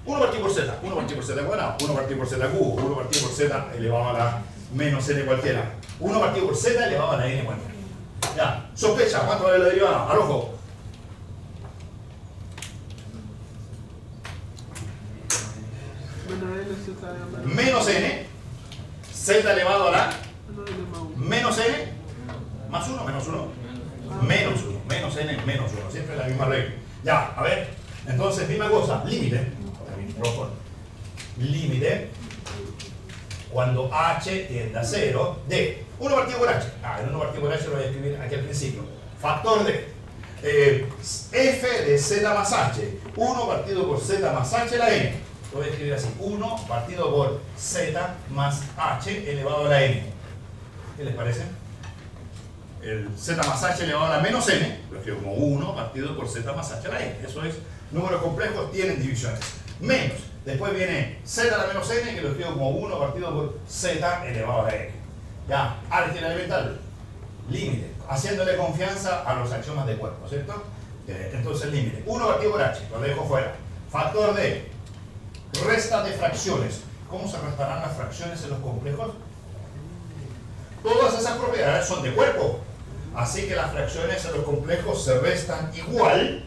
Speaker 1: 1 partido por z, 1 partido por z cuadrado, 1 partido por z cubo, 1 partido por z elevado a la menos n cualquiera, 1 partido por z elevado a la n cualquiera. Ya, sospecha, ¿cuánto vale la derivada? Al ojo. Menos n, z elevado a la menos n, más 1, menos 1, menos 1, menos n, menos 1, siempre la misma regla. Ya, a ver, entonces, misma cosa, límite. Límite cuando h tiende a 0 de 1 partido por h. El 1 partido por h lo voy a escribir aquí al principio. Factor de f de z más h. 1 partido por z más h la n. Lo voy a escribir así. 1 partido por z más h elevado a la n. ¿Qué les parece? El z más h elevado a la menos n lo escribo como 1 partido por z más h a la n. Eso es, números complejos tienen divisiones. menos. Después viene z a la menos n, que lo escribo como 1 partido por z elevado a la n. Ya, álgebra elemental. Límite. Haciéndole confianza a los axiomas de cuerpo, ¿cierto? Entonces límite. 1 partido por h, lo dejo fuera. Factor de resta de fracciones. ¿Cómo se restarán las fracciones en los complejos? Todas esas propiedades son de cuerpo. Así que las fracciones en los complejos se restan igual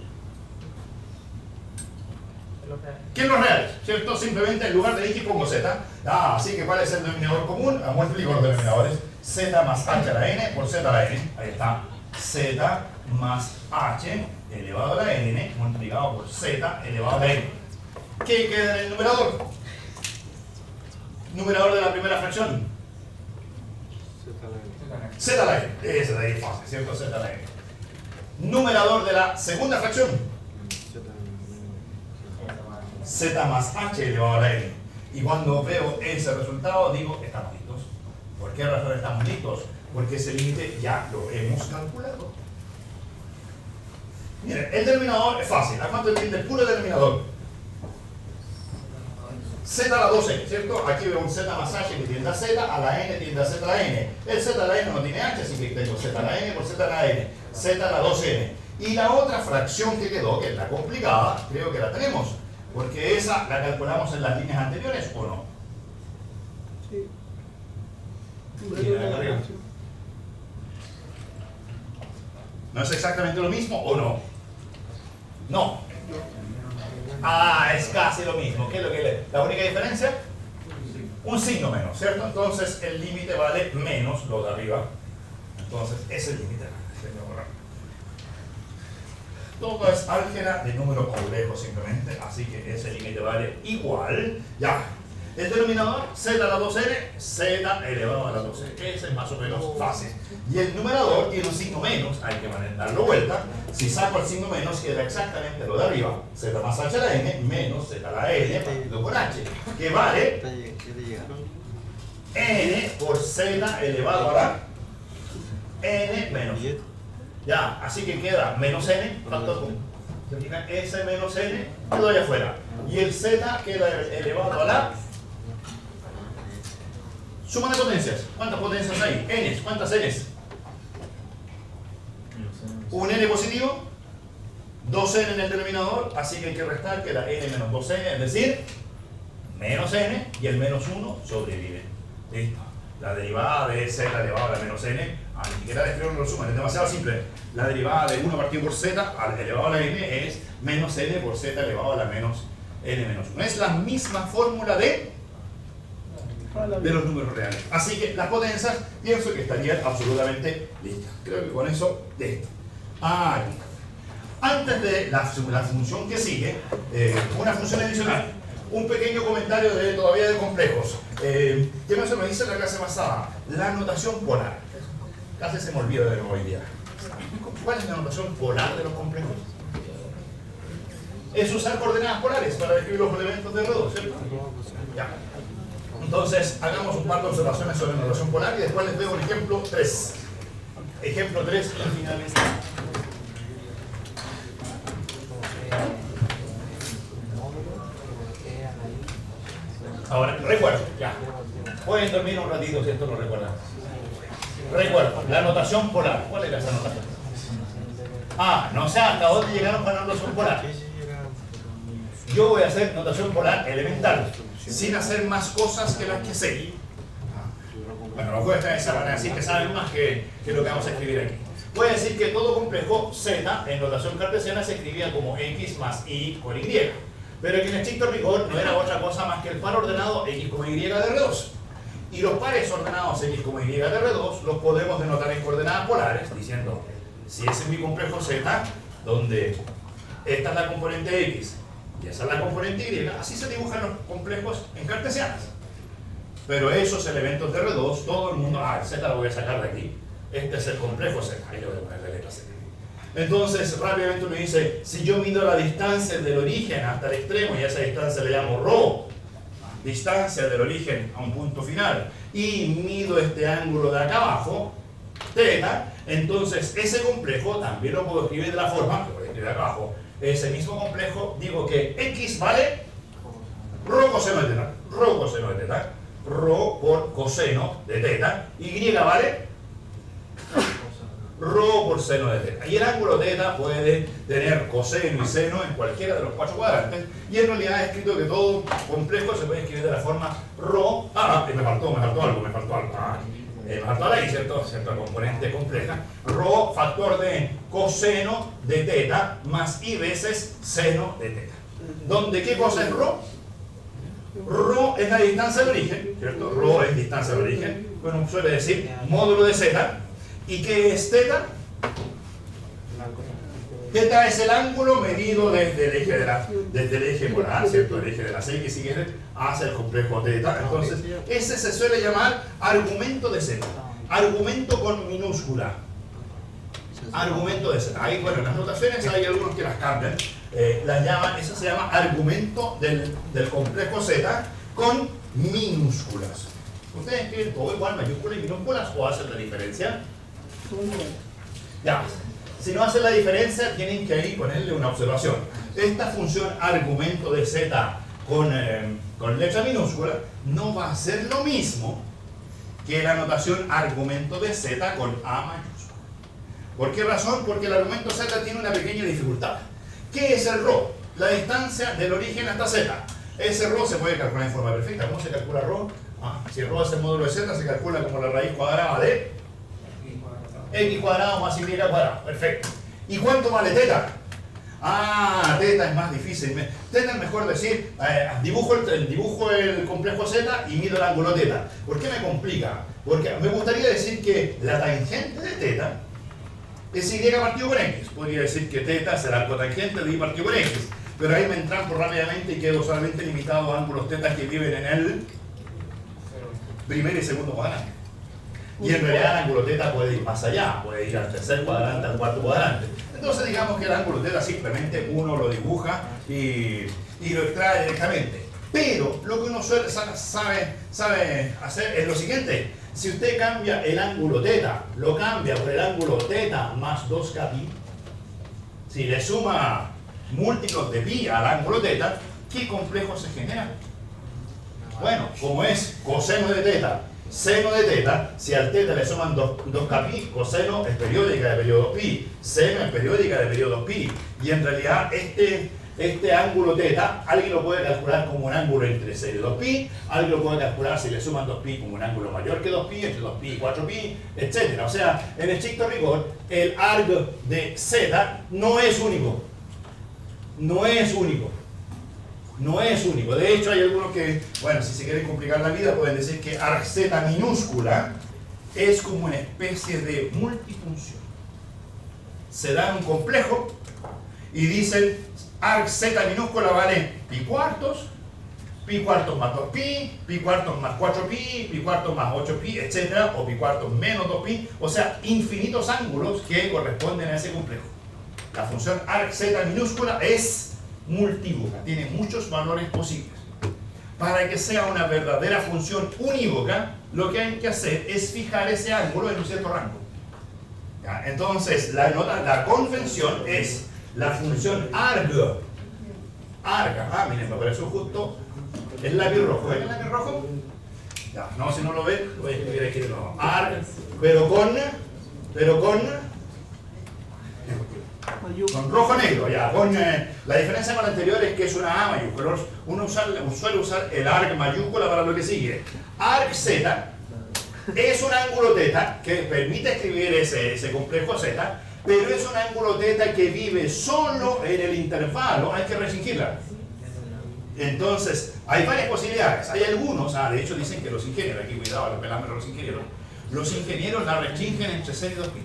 Speaker 1: que en los reales, ¿cierto? Simplemente en lugar de x pongo z. Así que ¿cuál es el denominador común? Multiplico los denominadores. Z más h a la n por z a la n. Ahí está. Z más h elevado a la n multiplicado por z elevado a la n. ¿Qué queda en el numerador? Numerador de la primera fracción. Z a la n. Ese de ahí es fácil, ¿cierto? Z a la n. Numerador de la segunda fracción. Z más h elevado a la n. Y cuando veo ese resultado digo, estamos listos. ¿Por qué razón estamos listos? Porque ese límite ya lo hemos calculado. Miren, el denominador es fácil. ¿A cuánto tiende el puro denominador? Z a la 2n, ¿cierto? Aquí veo un z más h que tiende a z, a la n tiende a z a la n. El z a la n no tiene h, así que tengo z a la n por z a la n. Z a la 2n. Y la otra fracción que quedó, que es la complicada, creo que la tenemos. Porque esa la calculamos en las líneas anteriores, ¿o no?
Speaker 3: Sí.
Speaker 1: ¿No es exactamente lo mismo o no? No. Es casi lo mismo. ¿Qué es lo que la única diferencia? Un signo menos, ¿cierto? Entonces el límite vale menos lo de arriba. Entonces ese límite. Todo es álgebra de número complejo simplemente, así que ese límite vale igual. Ya. El denominador, z a la 2n, z elevado a la 2n. Ese es más o menos fácil. Y el numerador tiene un signo menos, hay que darlo vuelta. Si saco el signo menos, queda exactamente lo de arriba. Z más h a la n menos z a la n partido por h. Que vale n por z elevado a la n menos. Ya, así que queda menos n, factor común. ¿Se fijan? S menos n quedó allá afuera. Y el z queda elevado a la suma de potencias. ¿Cuántas potencias hay? N. ¿Cuántas n's? Un n positivo, 2n en el denominador, así que hay que restar que la n menos 2n, es decir, menos n, y el menos 1 sobrevive. Listo. La derivada de z elevado a la menos n, ni siquiera le escribo un resumen, es demasiado simple. La derivada de 1 partido por z al elevado a la n es menos n por z elevado a la menos n menos 1. Es la misma fórmula de los números reales. Así que las potencias pienso que estarían absolutamente listas. Creo que con eso, listo. Antes de la función que sigue, una función adicional. Un pequeño comentario todavía de complejos. ¿Qué más se me dice en la clase pasada? La notación polar. Casi se me olvida de nuevo hoy día. ¿Cuál es la notación polar de los complejos? Es usar coordenadas polares para describir los elementos de R2, ¿cierto? Ya. Entonces, hagamos un par de observaciones sobre la notación polar y después les veo un ejemplo 3. Ejemplo 3 al final está. Ahora, recuerdo, ya. Pueden dormir un ratito si esto lo recuerdan. Recuerdo, la notación polar. ¿Cuál era esa notación? No sé hasta dónde llegaron con la notación polar. Yo voy a hacer notación polar elemental, sin hacer más cosas que las que sé. Bueno, los jueves también saben así que saben más que lo que vamos a escribir aquí. Voy a decir que todo complejo Z en notación cartesiana se escribía como X más Y por Y. Pero que en estricto rigor no era otra cosa más que el par ordenado X, Y de R2. Y los pares ordenados X, Y de R2 los podemos denotar en coordenadas polares, diciendo, si ese es mi complejo Z, donde esta es la componente X y esa es la componente Y, así se dibujan los complejos en cartesianas. Pero esos elementos de R2, todo el mundo, el Z lo voy a sacar de aquí. Este es el complejo Z, ahí le voy a poner la letra Z. Entonces, rápidamente uno dice, si yo mido la distancia del origen hasta el extremo, y a esa distancia le llamo ρ, distancia del origen a un punto final, y mido este ángulo de acá abajo, θ, entonces ese complejo también lo puedo escribir de la forma, que voy a escribir acá abajo, ese mismo complejo, digo que X vale Rho coseno de teta. Rho coseno de teta. Rho por coseno de teta. Y vale rho por seno de teta. Y el ángulo teta puede tener coseno y seno en cualquiera de los 4 cuadrantes. Y en realidad he escrito que todo complejo se puede escribir de la forma rho. Me faltó algo. Me faltó la i, ¿cierto? Componente compleja. Rho, factor de coseno de teta más i veces seno de teta. ¿Dónde qué cosa es rho? Rho es la distancia de origen, ¿cierto? Rho es distancia de origen. Bueno, suele decir módulo de z. ¿Y qué es teta? Teta es el ángulo medido desde el eje polar, ¿cierto? El eje de las X, si quieres, hacia el complejo teta. Entonces, ese se suele llamar argumento de z. Argumento con minúscula. Argumento de z. Ahí, bueno, en las notaciones hay algunos que las cambian. Eso se llama argumento del complejo z con minúsculas. ¿Ustedes escriben todo igual, mayúsculas y minúsculas, o hacen la diferencia? Ya. Si no hacen la diferencia, tienen que ahí ponerle una observación. Esta función argumento de z con letra minúscula no va a ser lo mismo que la notación argumento de z con a mayúscula. ¿Por qué razón? Porque el argumento z tiene una pequeña dificultad. ¿Qué es el rho? La distancia del origen hasta z. Ese rho se puede calcular en forma perfecta. ¿Cómo se calcula rho? Si rho es el módulo de z, se calcula como la raíz cuadrada de x cuadrado más y cuadrado. Perfecto. ¿Y cuánto vale teta? Teta es más difícil. Teta es mejor decir, dibujo el complejo z y mido el ángulo teta. ¿Por qué me complica? Porque me gustaría decir que la tangente de teta es y partido por x. Podría decir que teta será el cotangente de y partido por x. Pero ahí me entrampo rápidamente y quedo solamente limitado a ángulos teta que viven en el primer y segundo cuadrante. Y en realidad el ángulo teta puede ir más allá, puede ir al tercer cuadrante, al cuarto cuadrante. Entonces digamos que el ángulo teta simplemente uno lo dibuja y lo extrae directamente. Pero lo que uno sabe hacer es lo siguiente. Si usted cambia el ángulo teta, lo cambia por el ángulo teta más 2k pi, si le suma múltiplos de pi al ángulo teta, ¿qué complejo se genera? Bueno, como es coseno de teta, seno de teta, si al teta le suman 2k pi, coseno es periódica de periodo 2pi, seno es periódica de periodo 2pi. Y en realidad este ángulo teta, alguien lo puede calcular como un ángulo entre 0 y 2pi, alguien lo puede calcular si le suman 2pi como un ángulo mayor que 2pi, entre 2pi y 4pi, etc. O sea, en estricto rigor, el arg de z no es único. No es único. No es único. De hecho, hay algunos que, bueno, si se quieren complicar la vida, pueden decir que arg z minúscula es como una especie de multifunción. Se dan un complejo y dicen arg z minúscula vale pi cuartos más 2pi, pi cuartos más 4pi, pi cuartos más 8pi, etc. O pi cuartos menos 2pi. O sea, infinitos ángulos que corresponden a ese complejo. La función arg z minúscula es multívoca, tiene muchos valores posibles. Para que sea una verdadera función unívoca, lo que hay que hacer es fijar ese ángulo en un cierto rango. ¿Ya? Entonces, la convención es la función arg. Miren, me apareció justo el lápiz rojo. ¿Ven el lápiz rojo? Ya, no, si no lo ven, voy a escribir aquí de nuevo. Arg, pero con rojo-negro, ya. La diferencia con la anterior es que es una A mayúscula. Uno suele usar el arg mayúscula para lo que sigue. Arg z es un ángulo teta que permite escribir ese complejo z, pero es un ángulo teta que vive solo en el intervalo. Hay que restringirla. Entonces, hay varias posibilidades. Hay algunos, de hecho dicen que los ingenieros, aquí cuidado, los pelambres los ingenieros la restringen entre 0 y 2pi.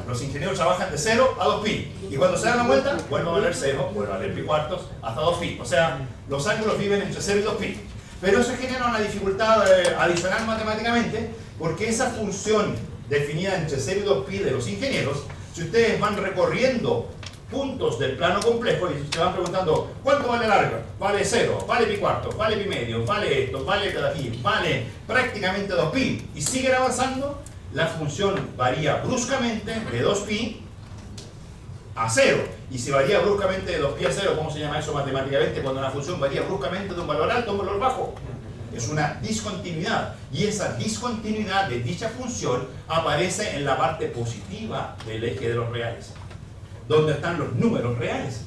Speaker 1: Los ingenieros trabajan de 0 a 2pi. Y cuando se dan la vuelta, vuelve a valer 0, vuelve a valer pi cuartos, hasta 2pi. O sea, los ángulos viven entre 0 y 2pi. Pero eso genera una dificultad adicional matemáticamente, porque esa función definida entre 0 y 2pi de los ingenieros, si ustedes van recorriendo puntos del plano complejo y se van preguntando ¿cuánto vale el arg? Vale 0, vale pi cuartos, vale pi medio, vale esto, vale cada pi, vale prácticamente 2pi, y siguen avanzando, la función varía bruscamente de 2pi a 0. Y si varía bruscamente de 2 pi a 0, ¿cómo se llama eso matemáticamente? Cuando una función varía bruscamente de un valor alto a un valor bajo. Es una discontinuidad. Y esa discontinuidad de dicha función aparece en la parte positiva del eje de los reales, donde están los números reales.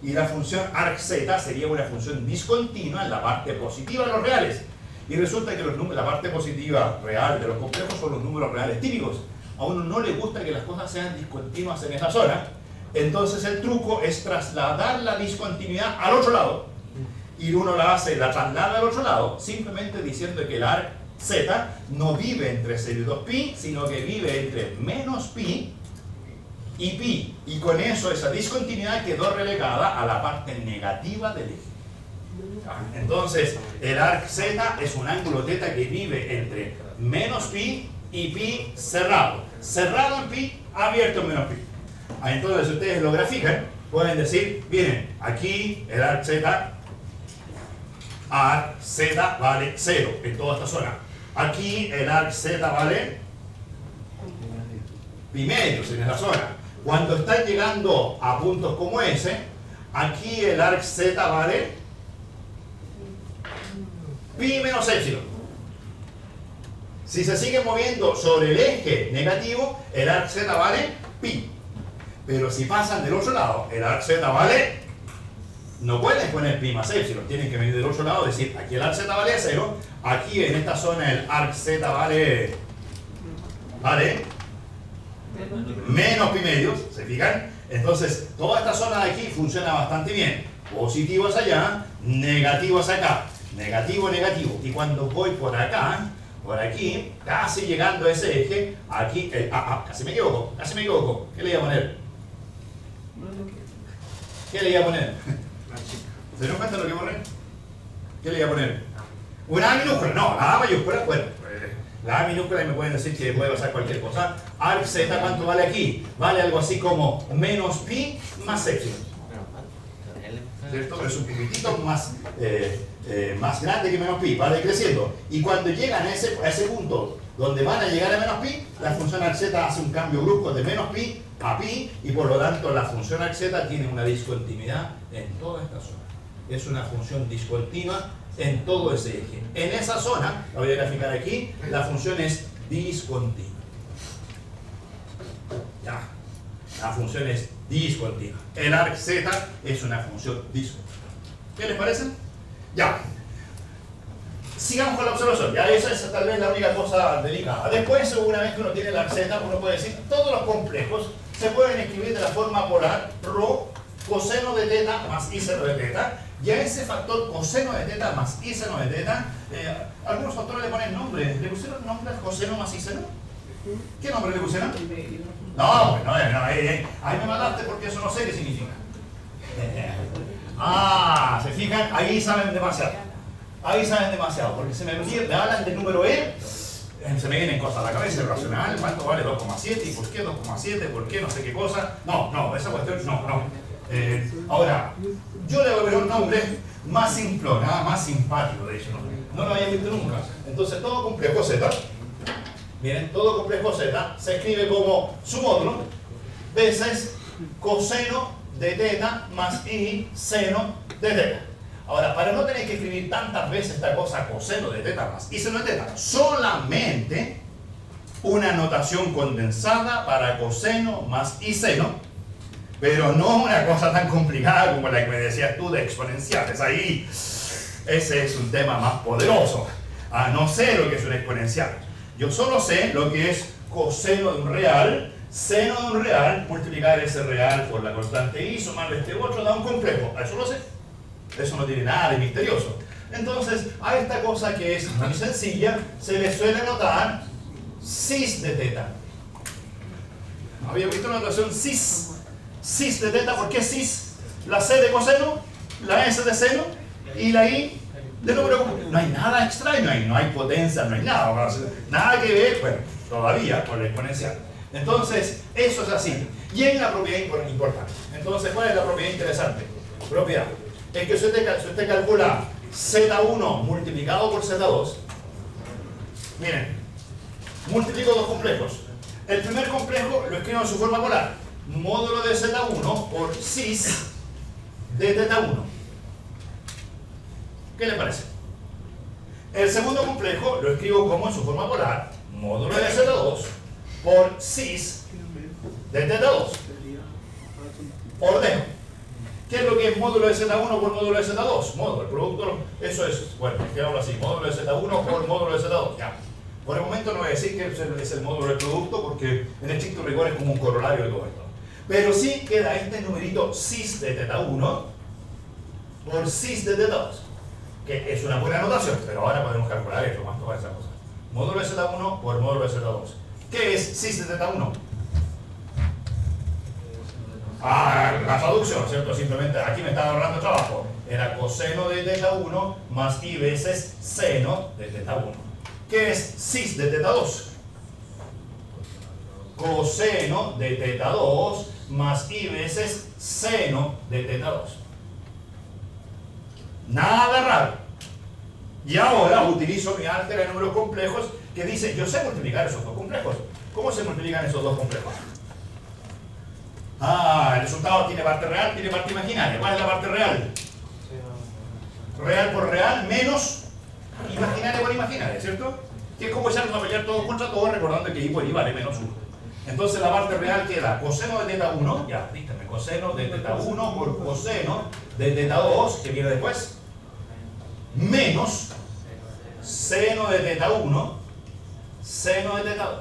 Speaker 1: Y la función arcz sería una función discontinua en la parte positiva de los reales. Y resulta que la parte positiva real de los complejos son los números reales típicos. A uno no le gusta que las cosas sean discontinuas en esa zona. Entonces el truco es trasladar la discontinuidad al otro lado. Y uno la traslada al otro lado, simplemente diciendo que el arc z no vive entre 0 y 2pi, sino que vive entre menos pi y pi. Y con eso esa discontinuidad quedó relegada a la parte negativa del eje. Entonces, el arc z es un ángulo θ que vive entre menos pi y pi cerrado. Cerrado en pi, abierto en menos pi. Entonces, si ustedes lo grafican, pueden decir, miren, aquí el arc z vale 0 en toda esta zona. Aquí el arc z vale pi medios en esta zona. Cuando están llegando a puntos como ese, aquí el arc z vale pi menos épsilon. Si se sigue moviendo sobre el eje negativo, el arc z vale pi. Pero si pasan del otro lado, el arc z vale... No pueden poner pi más épsilon, tienen que venir del otro lado y decir, aquí el arc z vale 0, aquí en esta zona el arc z vale menos pi medios, ¿se fijan? Entonces, toda esta zona de aquí funciona bastante bien. Positivo hacia allá, negativo hacia acá. Negativo, negativo. Y cuando voy por acá, por aquí, casi llegando a ese eje, aquí, casi me equivoco. ¿Qué le voy a poner? ¿Qué le voy a poner? ¿Se dieron cuenta de lo que borré? ¿Qué le voy a poner? Una A minúscula. No, la A mayúscula. Bueno, la A minúscula me pueden decir que puede pasar cualquier cosa. Arc z, ¿cuánto vale aquí? Vale algo así como menos pi más épsilon. ¿Cierto? Pero es un poquitito más grande que menos pi, vale creciendo. Y cuando llegan a ese punto donde van a llegar a menos pi, la función arc z hace un cambio brusco de menos pi a pi, y por lo tanto la función arc z tiene una discontinuidad en toda esta zona. Es una función discontinua en todo ese eje. En esa zona, la voy a graficar aquí, la función es discontinua. Ya, la función es discontinua. El arc z es una función discontinua. ¿Qué les parece? Ya. Sigamos con la observación. Ya esa es tal vez la única cosa delicada. Después, una vez que uno tiene el arc z, uno puede decir, todos los complejos se pueden escribir de la forma polar ρ coseno de θ más i seno de θ. Y a ese factor coseno de θ más i seno de θ, algunos factores le ponen nombre. ¿Le pusieron nombre al coseno más i seno? ¿Qué nombre le pusieron? No, ahí me mataste porque eso no sé qué significa. ¿Se fijan? Ahí saben demasiado. Porque me hablan del número e, se me vienen cosas a la cabeza, racional, ¿cuánto vale 2,7? ¿Y por qué 2,7? ¿Por qué no sé qué cosa? No, esa cuestión no. Ahora, yo le voy a poner un nombre más simple, nada más simpático, de hecho, no lo había visto nunca. Entonces, todo complejo z, miren, todo complejo z se escribe como su módulo veces coseno de θ más i seno de θ. Ahora, para no tener que escribir tantas veces esta cosa coseno de θ más i seno de θ, solamente una notación condensada para coseno más i seno, pero no una cosa tan complicada como la que me decías tú de exponenciales. Ahí, ese es un tema más poderoso. No sé lo que es una exponencial. Yo solo sé lo que es coseno de un real, seno de un real, multiplicar ese real por la constante i, sumarle este otro, da un complejo. Eso lo sé. Eso no tiene nada de misterioso. Entonces, a esta cosa que es muy sencilla, se le suele notar cis de θ. ¿Había visto la notación cis? Cis de θ, ¿por qué cis? La c de coseno, la s de seno y la i de número común. No hay nada extraño ahí, no hay potencia, no hay nada. Nada que ver, bueno, todavía con la exponencial. Entonces, eso es así. Y hay una propiedad importante. Entonces, ¿cuál es la propiedad interesante? Propiedad. Es que si usted calcula Z1 multiplicado por Z2, miren, multiplico dos complejos. El primer complejo lo escribo en su forma polar, módulo de Z1 por cis de θ1. ¿Qué le parece? El segundo complejo lo escribo como en su forma polar, módulo de Z2 por cis de θ2. Ordeno. ¿Qué es lo que es módulo de Z1 por módulo de Z2? Módulo, el producto, eso es, bueno, quedamos así, módulo de Z1 por módulo de Z2, ya. Por el momento no voy a decir que es el módulo del producto porque en estricto rigor es como un corolario de todo esto. Pero sí queda este numerito cis de θ1 por cis de θ2, que es una buena notación, pero ahora podemos calcular eso, más todas esas cosas. Módulo de Z1 por módulo de Z2. ¿Qué es cis de θ1? La traducción, ¿cierto? Simplemente aquí me estaba ahorrando trabajo. Era coseno de θ1 más i veces seno de θ1. ¿Qué es cis de θ2? Coseno de θ2 más i veces seno de θ2. Nada raro. Y ahora utilizo mi álgebra de números complejos que dice, yo sé multiplicar esos dos complejos. ¿Cómo se multiplican esos dos complejos? El resultado tiene parte real, tiene parte imaginaria. ¿Cuál es la parte real? Real por real menos imaginaria por imaginaria, ¿cierto? Que es como echarnos a pelear todos contra todos, recordando que i por i vale menos 1. Entonces la parte real queda coseno de θ1, ya, dígame, coseno de θ1 por coseno de θ2, que viene después, menos seno de θ1, seno de θ2.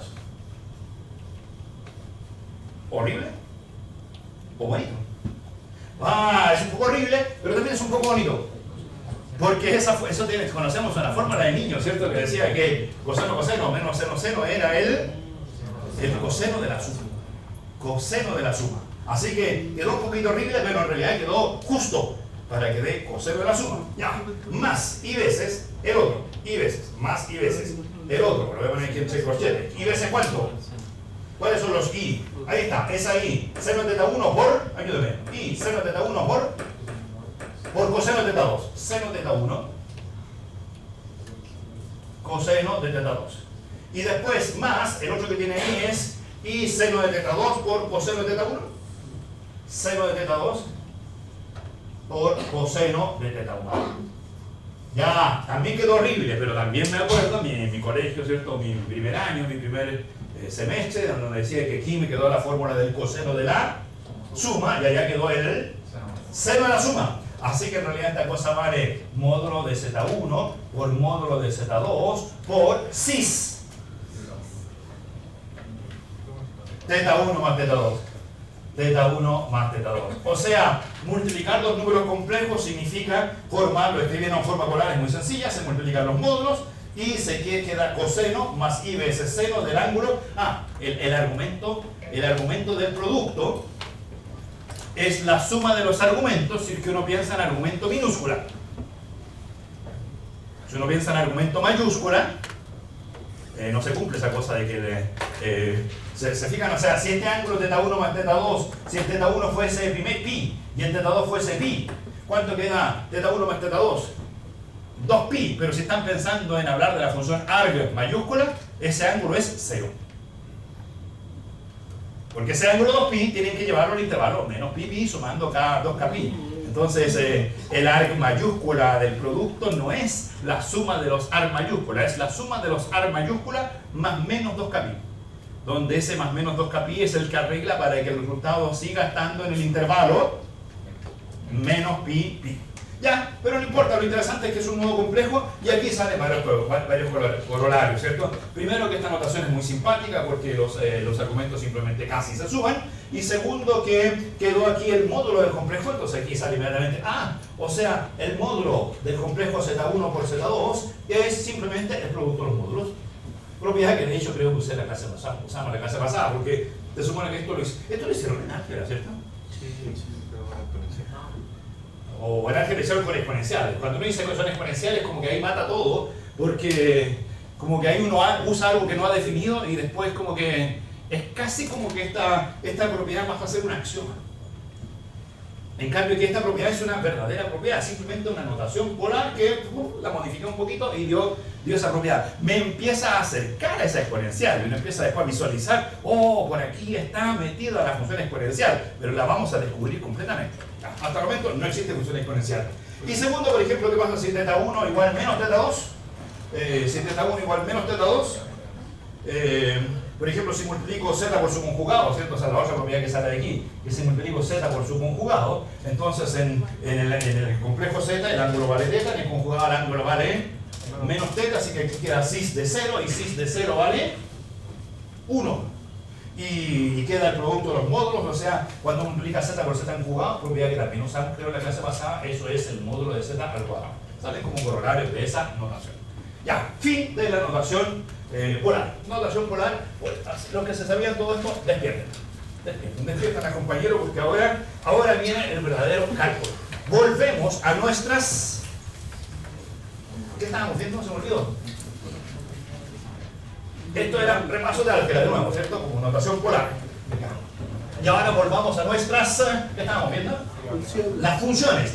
Speaker 1: ¿Horrible? ¿O bonito? Es un poco horrible, pero también es un poco bonito. Porque conocemos una fórmula de niños, ¿cierto? Que decía que coseno menos seno era el coseno de la suma. Coseno de la suma. Así que quedó un poquito horrible, pero en realidad quedó justo para que dé coseno de la suma. Ya. Más i veces el otro. I veces. Más i veces el otro. Lo voy a poner aquí entre corchetes. ¿I veces cuánto? ¿Cuáles son los i? Ahí está, esa i. Seno de θ1 por, ayúdeme. I, seno de θ1 por coseno de θ2. Seno de θ1. Coseno de θ2. Y después más, el otro que tiene ahí es i seno de θ2 por coseno de θ1. Seno de θ2 por coseno de θ1. Ya, también quedó horrible, pero también me acuerdo en mi colegio, ¿cierto? Mi primer año, mi primer semestre, donde decía que aquí me quedó la fórmula del coseno de la suma, y allá quedó el seno de la suma. Así que en realidad esta cosa vale módulo de Z1 por módulo de Z2 por cis. θ1 más θ2. θ1 más θ2. O sea, multiplicar dos números complejos significa formarlo, escribiendo en forma polar es muy sencilla, se multiplican los módulos y se queda coseno más i veces seno del ángulo. El argumento del producto es la suma de los argumentos si es que uno piensa en argumento minúscula. Si uno piensa en argumento mayúscula, no se cumple esa cosa de que se fijan, o sea, si este ángulo es θ1 más θ2, si el θ1 fuese pi y el θ2 fuese pi, ¿cuánto queda θ1 más θ2? 2pi, pero si están pensando en hablar de la función arg mayúscula, ese ángulo es 0. Porque ese ángulo 2pi tienen que llevarlo al intervalo menos pi sumando cada 2kpi. Entonces el arg mayúscula del producto no es la suma de los arg mayúscula, es la suma de los arg mayúscula más menos 2kpi. Donde ese más menos 2kpi es el que arregla para que el resultado siga estando en el intervalo menos pi. Ya, pero no importa, lo interesante es que es un modo complejo y aquí salen varios corolarios, ¿cierto? Primero que esta notación es muy simpática porque los argumentos simplemente casi se suman. Y segundo que quedó aquí el módulo del complejo, entonces aquí sale inmediatamente, o sea, el módulo del complejo Z1 por Z2 es simplemente el producto de los módulos. Propiedad que de hecho creo que usé la clase pasada, usamos la clase pasada, porque se supone que esto lo hicieron en álgebra, ¿cierto?
Speaker 3: Sí.
Speaker 1: O en álgebra hicieron con exponenciales. Cuando uno dice que son exponenciales, como que ahí mata todo, porque como que ahí uno usa algo que no ha definido y después como que es casi como que esta propiedad pasa a ser un axioma. En cambio que esta propiedad es una verdadera propiedad, simplemente una notación polar que la modifiqué un poquito y dio esa propiedad. Me empieza a acercar a esa exponencial y uno empieza después a visualizar, oh, por aquí está metida la función exponencial, pero la vamos a descubrir completamente. Hasta el momento no existe función exponencial. Y segundo, por ejemplo, ¿qué pasa si θ 1 igual menos θ 2? Si θ 1 igual menos θ 2, por ejemplo, si multiplico z por su conjugado, ¿cierto? O sea, la otra propiedad que sale de aquí, que si multiplico z por su conjugado, entonces en el complejo z el ángulo vale θ, en el conjugado el ángulo vale menos θ, así que aquí queda cis de 0 y cis de 0 vale 1. Y queda el producto de los módulos, o sea, cuando multiplica z por z conjugado, propiedad que también usamos creo en la clase pasada, eso es el módulo de z al cuadrado. Salen como corolarios de esa notación. Ya, fin de la notación polar. Notación polar, pues, los que se sabían todo esto, despierten a compañeros porque ahora viene el verdadero cálculo. Volvemos a nuestras... ¿Qué estábamos viendo? Se me olvidó. Esto era repaso de álgebra de nuevo, ¿cierto? Como notación polar. Y ahora volvamos a nuestras... ¿Qué estábamos viendo? Las funciones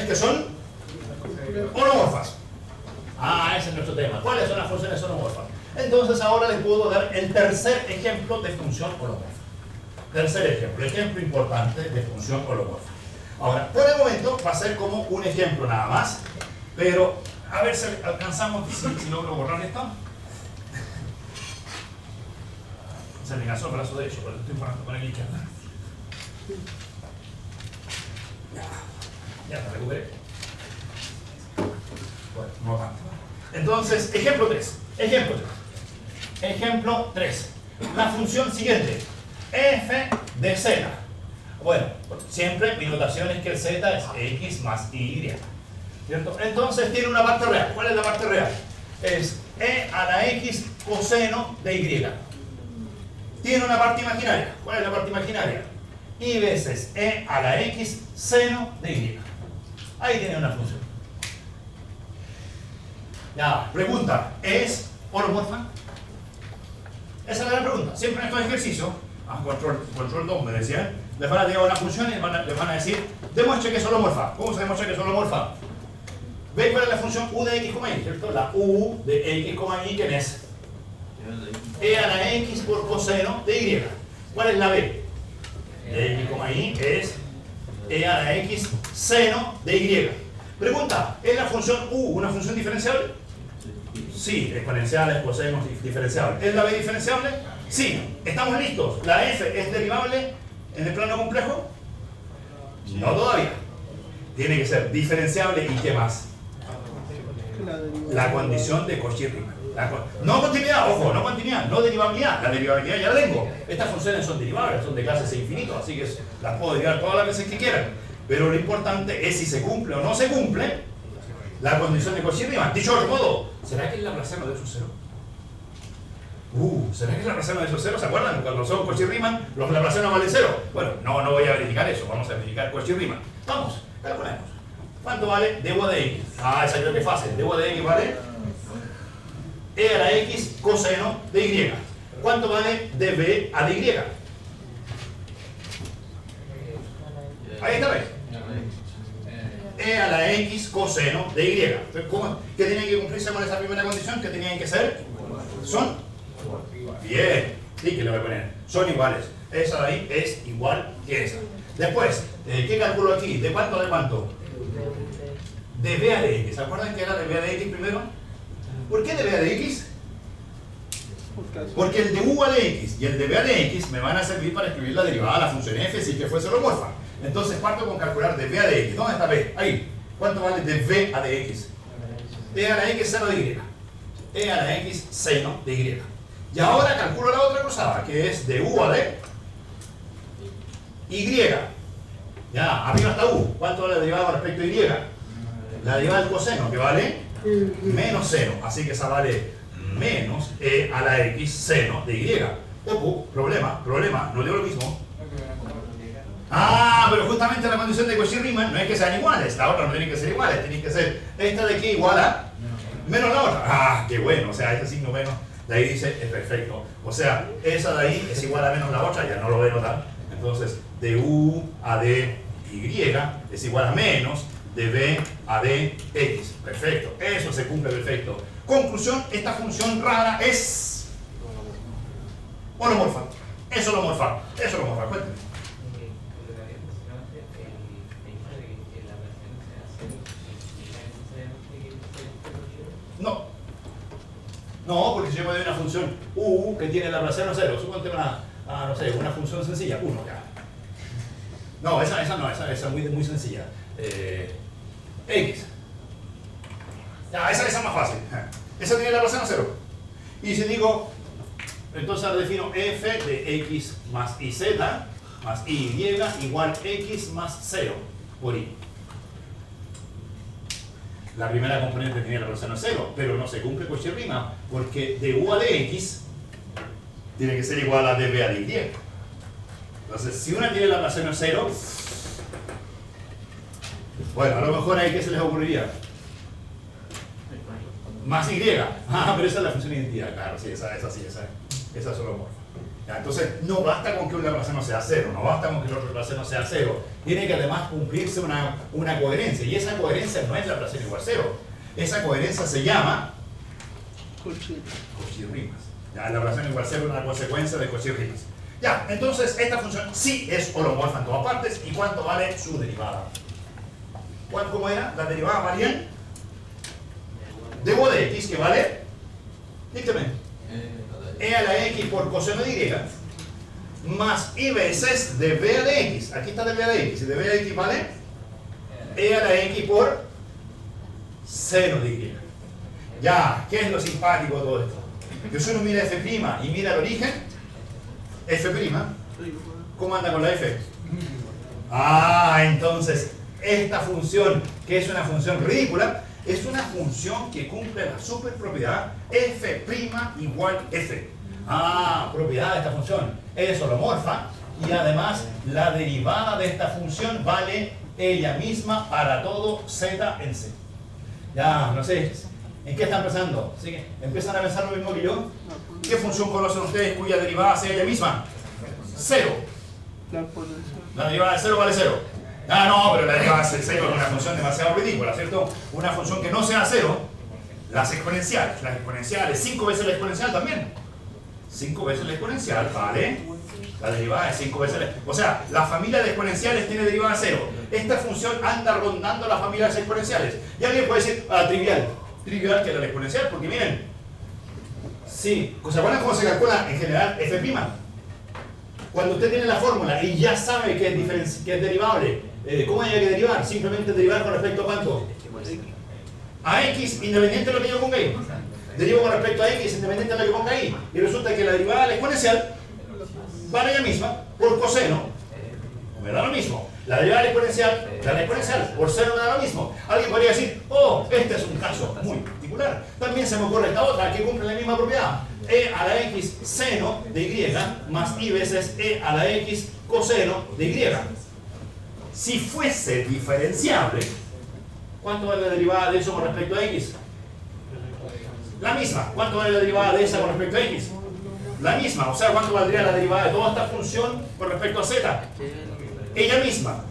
Speaker 1: que son holomorfas. Ah, ese es nuestro tema. ¿Cuáles son las funciones holomorfas? Entonces ahora les puedo dar el tercer ejemplo de función holomorfa. Tercer ejemplo importante de función holomorfa. Ahora, por el momento va a ser como un ejemplo nada más, pero a ver si alcanzamos, si logro borrar esto. Se me cansó el brazo derecho, pero estoy borrando con el izquierdo. Ya me recuperé. Bueno, no tanto. Entonces, ejemplo 3. Ejemplo 3. La función siguiente. F de z. Bueno, siempre mi notación es que el z es x más y. ¿Cierto? Entonces tiene una parte real. ¿Cuál es la parte real? Es e a la x coseno de y. Tiene una parte imaginaria. ¿Cuál es la parte imaginaria? Y veces e a la x seno de y. Ahí tiene una función. Ya, pregunta, ¿es holomorfa? Esa es la gran pregunta. Siempre en estos ejercicios, control 2 me decían, les van a llevar una función y les van a decir, demuestre que es holomorfa. ¿Cómo se demuestra que es holomorfa? ¿Ven cuál es la función u de x, y? ¿Cierto? La u de x, y, ¿quién es? E a la x por coseno de y. ¿Cuál es la b? De x, y es e a la x seno de y. Pregunta, ¿es la función u una función diferenciable? Sí, exponencial, coseno, diferenciable. ¿Es la b diferenciable? Sí. ¿Estamos listos? ¿La f es derivable en el plano complejo? No todavía. Tiene que ser diferenciable y ¿qué más? La condición de Cauchy-Riemann. No continuidad, ojo, no continuidad, no derivabilidad. La derivabilidad ya la tengo. Estas funciones son derivables, son de clases infinito, así que las puedo derivar todas las veces que quieran. Pero lo importante es si se cumple o no se cumple la condición de Cauchy-Riemann. Dicho de otro modo, ¿será que es laplaciano de esos cero? ¿Será que es laplaciano de esos cero? ¿Se acuerdan? Cuando son Cauchy-Riemann, los laplacianos valen cero. Bueno, no voy a verificar eso, vamos a verificar Cauchy-Riemann. Vamos, calculemos. ¿Cuánto vale dv de x? Esa creo que es fácil. dv de x vale e a la x coseno de y. ¿Cuánto vale dv a de y? Ahí está, ¿ves? E a la x coseno de y. Entonces, ¿qué tienen que cumplirse con esa primera condición? ¿Qué tenían que ser? Son. Bien. Sí, que le voy a poner. Son iguales. Esa de ahí es igual que esa. Después, ¿qué calculo aquí? ¿De cuánto a de cuánto? De b a de x. ¿Se acuerdan que era de b a de x primero? ¿Por qué de b a de x? Porque el de u a de x y el de b a de x me van a servir para escribir la derivada de la función f si que fuese holomorfa. Entonces parto con calcular de b a de x. ¿Dónde está b? Ahí. ¿Cuánto vale de b a de x? E a la x seno de y. E a la x seno de y. Y ahora calculo la otra cosa, que es de u a de y. Ya, arriba está u. ¿Cuánto vale la derivada respecto a y? La derivada del coseno, que vale menos seno. Así que esa vale menos e a la x seno de y. Problema, no leo lo mismo. Pero justamente la condición de Cauchy-Riemann no es que sean iguales, la otra no tiene que ser iguales, tiene que ser esta de aquí igual a menos la otra. Qué bueno, o sea, este signo menos, de ahí dice, es perfecto. O sea, esa de ahí es igual a menos la otra, ya no lo voy a notar. Entonces, de u a de y es igual a menos de b a dx. Perfecto, eso se cumple perfecto. Conclusión, esta función rara es holomorfa. Es holomorfa. Es holomorfa. Cuéntame. No. No, porque si yo me doy una función u que tiene la Laplaciano 0, suponte no sé, una función sencilla, 1 ya. No, esa no, esa es muy sencilla. X. Ya, esa es más fácil. Esa tiene la Laplaciano 0. Y si digo, entonces ahora defino f de x más iz más y igual x más 0 por y. La primera componente tiene la Laplaciano 0, pero no se cumple Cauchy-Riemann, porque de u a dx tiene que ser igual a db a dy. Entonces, si una tiene la Laplaciano 0, bueno, a lo mejor ahí ¿qué se les ocurriría? Más y. Ah, pero esa es la función de identidad, claro, sí, esa es holomorfa. Ya, entonces, no basta con que un Laplaciano sea 0, no basta con que el otro Laplaciano sea 0. Tiene que además cumplirse una coherencia, y esa coherencia no es Laplaciano igual 0. Esa coherencia se llama Cauchy-Riemann. Ya, el Laplaciano igual 0 es una consecuencia de Cauchy-Riemann. Ya, entonces esta función sí es holomorfa en todas partes. ¿Y cuánto vale su derivada? ¿Cómo era? La derivada valía de u de x, que vale, díctame, e a la x por coseno de y más y veces de b a de x. Aquí está de b a de x, y de b a de x vale e a la x por seno de y. Ya, ¿qué es lo simpático de todo esto? Que si uno mira f' y mira el origen, f', ¿cómo anda con la f? Ah, entonces esta función, que es una función ridícula, es una función que cumple la superpropiedad f' igual f. Ah, propiedad de esta función es holomorfa, y además la derivada de esta función vale ella misma para todo z en c. Ya, no sé, ¿en qué están pensando? ¿Sí? ¿Empiezan a pensar lo mismo que yo? ¿Qué función conocen ustedes cuya derivada sea ella misma? 0. La derivada de 0 vale 0. Ah, no, pero la derivada de 0 es una función demasiado ridícula, ¿cierto? Una función que no sea 0, las exponenciales 5 veces la exponencial también. 5 veces la exponencial, ¿vale? La derivada de 5 veces la... O sea, la familia de exponenciales tiene derivada 0. Esta función anda rondando la familia de exponenciales. Y alguien puede decir, trivial. Trivial que era la exponencial, porque miren, sí, ¿se acuerdan cómo se calcula en general f'? Cuando usted tiene la fórmula y ya sabe que es derivable, ¿cómo hay que derivar? Simplemente derivar con respecto a ¿cuánto? A x independiente de lo que yo ponga ahí. Derivo con respecto a x independiente de lo que ponga ahí. Y resulta que la derivada de la exponencial vale ella misma por coseno. Me da lo mismo. La derivada de la exponencial por seno me da lo mismo. Alguien podría decir, oh, este es un caso muy particular. También se me ocurre esta otra que cumple la misma propiedad. E a la x seno de y más y veces e a la x coseno de y. Si fuese diferenciable, ¿cuánto vale la derivada de eso con respecto a x? La misma. ¿Cuánto vale la derivada de esa con respecto a x? La misma. O sea, ¿cuánto valdría la derivada de toda esta función con respecto a z? Ella misma.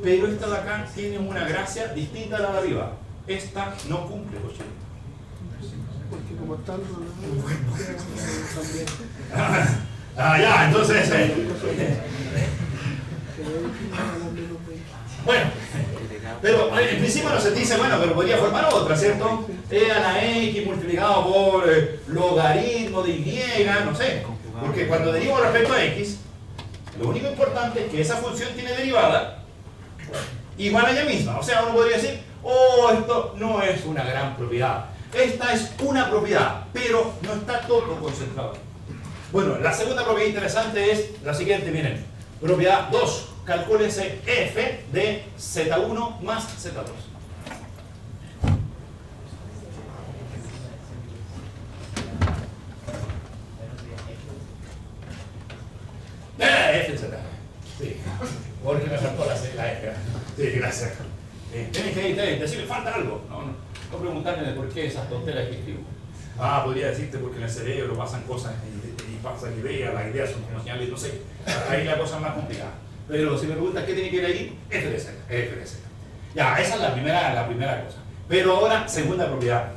Speaker 1: Pero esta de acá tiene una gracia distinta a la de arriba. Esta no cumple, Cauchy.
Speaker 3: Porque como tal,
Speaker 1: ya, entonces... Bueno, pero en principio no se dice, bueno, pero podría formar otra, ¿cierto? E a la x multiplicado por logaritmo de y, no sé. Porque cuando derivo respecto a x, lo único importante es que esa función tiene derivada igual a ella misma. O sea, uno podría decir, oh, esto no es una gran propiedad. Esta es una propiedad, pero no está todo concentrado. Bueno, la segunda propiedad interesante es la siguiente, miren. Propiedad 2. Calcúlense f de z1 más z2. F de z. Sí. Porque me faltó la F. Sí, gracias. Tienes que decirle, falta algo. No preguntarme de por qué esas tonteras que escribo. Podría decirte porque en el cerebro pasan cosas y pasan ideas, las ideas son como señales, no sé. Ahí la cosa es más complicada. Pero si me preguntas qué tiene que ir ahí, f de z, f de z. Ya, esa es la primera cosa. Pero ahora, segunda propiedad.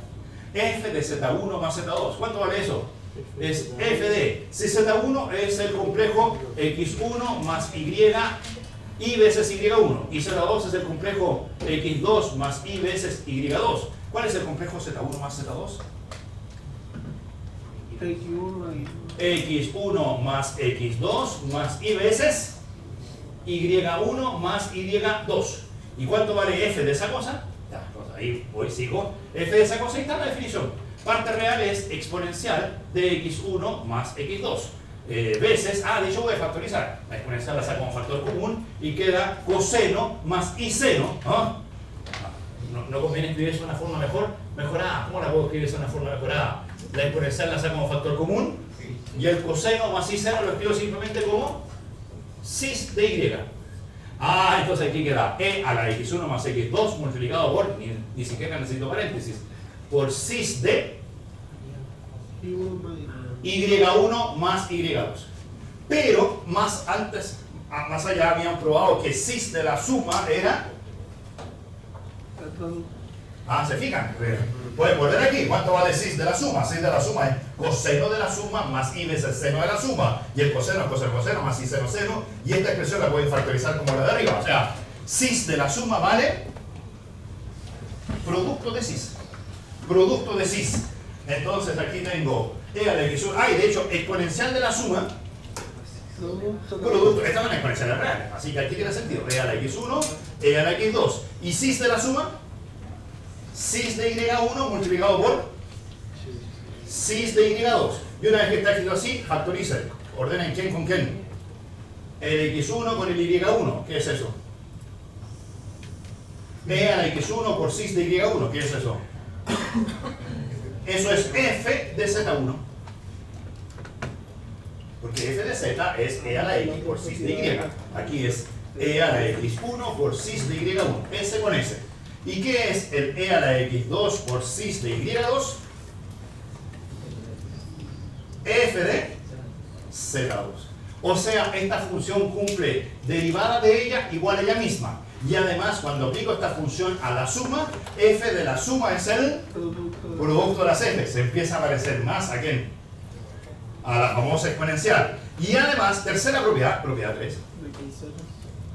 Speaker 1: F de Z1 más Z2. ¿Cuánto vale eso? Es f de, si Z1 es el complejo X1 más Y veces Y1. Y Z2 es el complejo X2 más Y veces Y2. ¿Cuál es el complejo Z1 más Z2? X1 más X2 más Y veces Y1 más Y2. ¿Y cuánto vale f de esa cosa? Ya, pues ahí voy, sigo. F de esa cosa, ahí está la definición. Parte real es exponencial de x1 más x2. Veces, de hecho voy a factorizar. La exponencial la saco como factor común y queda coseno más y seno. No conviene escribir eso de una forma mejorada. ¿Cómo la puedo escribir eso de una forma mejorada? La exponencial la saco como factor común y el coseno más y seno lo escribo simplemente como cis de y. Entonces aquí queda e a la x1 más x2 multiplicado por, ni siquiera necesito paréntesis, por cis de y1 más y2. Pero más allá habían probado que cis de la suma era... ¿se fijan? Pueden volver aquí. ¿Cuánto vale cis de la suma? Cis de la suma es coseno de la suma más y veces seno de la suma. Y el coseno es coseno más y seno seno. Y esta expresión la pueden factorizar como la de arriba. O sea, cis de la suma vale producto de cis. Producto de cis. Entonces aquí tengo e a la x1. Y de hecho, exponencial de la suma. Producto. Esta es una exponencial real. Así que aquí tiene sentido. E a la x1, e a la x2. Y cis de la suma. Cis de y1 multiplicado por cis de y2. Y una vez que está escrito así, factoricen. Ordenen quién con quién. El x1 con el y1. ¿Qué es eso? E a la x1 por cis de y1. ¿Qué es eso? Eso es f de z1. Porque f de z es e a la x por cis de y. Aquí es e a la x1 por cis de y1. S con S. ¿Y qué es el e a la x2 por cis de y2? F de z2. O sea, esta función cumple derivada de ella igual a ella misma. Y además, cuando aplico esta función a la suma, f de la suma es el producto de las f. Se empieza a parecer más a quién? A la famosa exponencial. Y además, tercera propiedad, propiedad 3.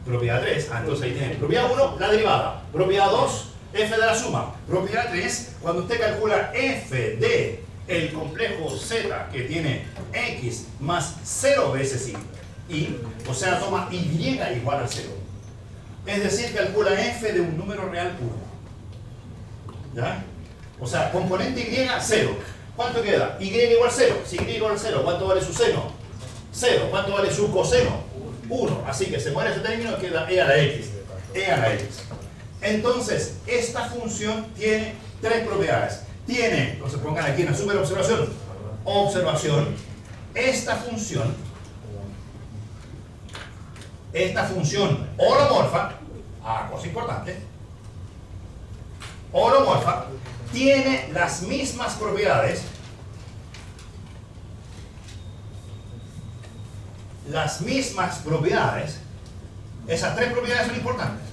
Speaker 1: Propiedad 3, entonces ahí tienen propiedad 1, la derivada. Propiedad 2, f de la suma. Propiedad 3, cuando usted calcula f de el complejo z que tiene x más 0 veces y, o sea, toma y igual a 0. Es decir, calcula f de un número real puro. ¿Ya? O sea, componente y 0. ¿Cuánto queda? Y igual a 0. Si y igual a 0, ¿cuánto vale su seno? 0. ¿Cuánto vale su coseno? 1, así que se muere ese término, queda e a la x. E a la x. Entonces, esta función tiene tres propiedades. Tiene, entonces pongan aquí en la super observación. Observación. Esta función holomorfa, cosa importante, holomorfa, tiene las mismas propiedades. Esas tres propiedades son importantes.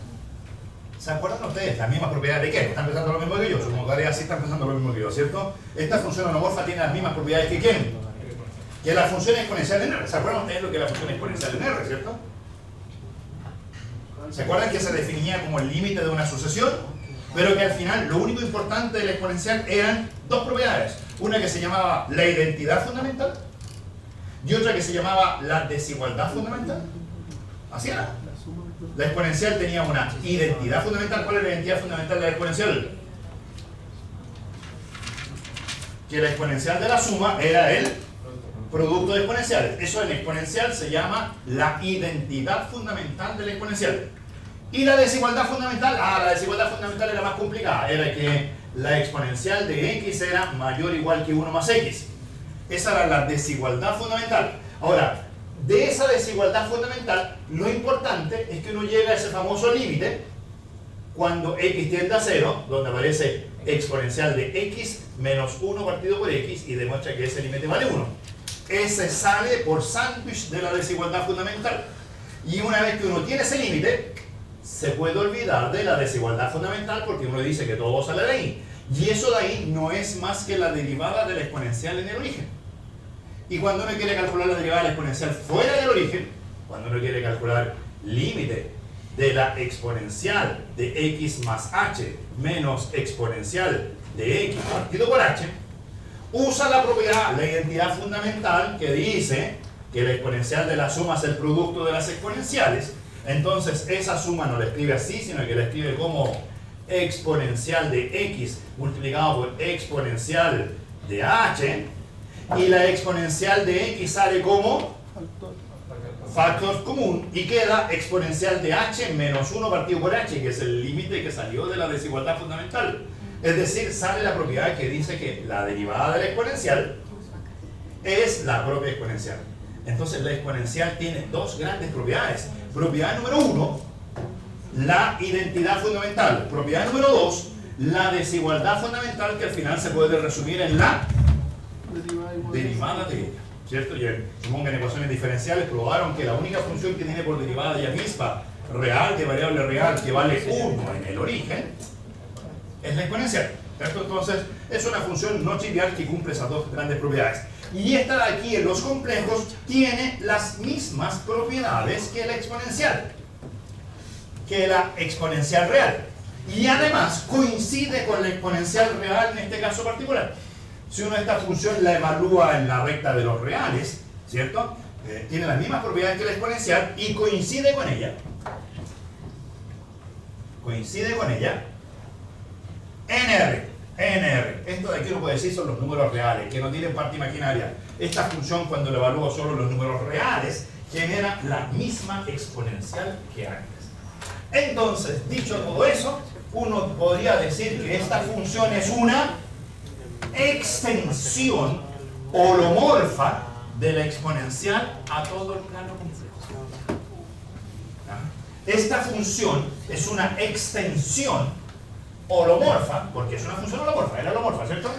Speaker 1: ¿Se acuerdan ustedes? Las mismas propiedades de qué? ¿Están pensando lo mismo que yo? Supongo que ahora sí están pensando lo mismo que yo, ¿cierto? Esta función holomorfa tiene las mismas propiedades que ¿quién? Que la función exponencial en R. ¿Se acuerdan ustedes lo que es la función exponencial en R, cierto? ¿Se acuerdan que se definía como el límite de una sucesión? Pero que al final lo único importante de la exponencial eran dos propiedades. Una que se llamaba la identidad fundamental y otra que se llamaba la desigualdad fundamental. Así era. La exponencial tenía una identidad fundamental. ¿Cuál es la identidad fundamental de la exponencial? Que la exponencial de la suma era el producto de exponenciales. Eso en exponencial se llama la identidad fundamental de la exponencial. Y la desigualdad fundamental, la desigualdad fundamental era más complicada. Era que la exponencial de x era mayor o igual que 1 más x. Esa era la desigualdad fundamental. Ahora, de esa desigualdad fundamental, lo importante es que uno llega a ese famoso límite cuando x tiende a 0, donde aparece exponencial de x menos 1 partido por x y demuestra que ese límite vale 1. Ese sale por sándwich de la desigualdad fundamental. Y una vez que uno tiene ese límite, se puede olvidar de la desigualdad fundamental porque uno dice que todo sale de ahí. Y eso de ahí no es más que la derivada de la exponencial en el origen. Y cuando uno quiere calcular la derivada de la exponencial fuera del origen, cuando uno quiere calcular límite de la exponencial de x más h menos exponencial de x partido por h, usa la propiedad, la identidad fundamental que dice que la exponencial de la suma es el producto de las exponenciales. Entonces esa suma no la escribe así, sino que la escribe como exponencial de x multiplicado por exponencial de h, y la exponencial de x sale como factor común y queda exponencial de h menos 1 partido por h, que es el límite que salió de la desigualdad fundamental. Es decir, sale la propiedad que dice que la derivada de la exponencial es la propia exponencial. Entonces la exponencial tiene dos grandes propiedades. Propiedad número 1, la identidad fundamental. Propiedad número 2, la desigualdad fundamental, que al final se puede resumir en la derivada de ella. ¿Cierto? Y supongo que en ecuaciones diferenciales probaron que la única función que tiene por derivada de ella misma, real de variable real, que vale 1 en el origen, es la exponencial. ¿Cierto? Entonces es una función no trivial que cumple esas dos grandes propiedades. Y esta de aquí en los complejos tiene las mismas propiedades que la exponencial real. Y además coincide con la exponencial real en este caso particular. Si uno esta función la evalúa en la recta de los reales, ¿cierto? Tiene las mismas propiedades que la exponencial y coincide con ella. Coincide con ella. NR. Esto de aquí lo puedo decir son los números reales, que no tienen parte imaginaria. Esta función, cuando la evalúo solo los números reales, genera la misma exponencial que antes. Entonces, dicho todo eso, uno podría decir que esta función es una extensión holomorfa de la exponencial a todo el plano complejo. Esta función es una extensión holomorfa, porque es una función holomorfa, era holomorfa, ¿cierto?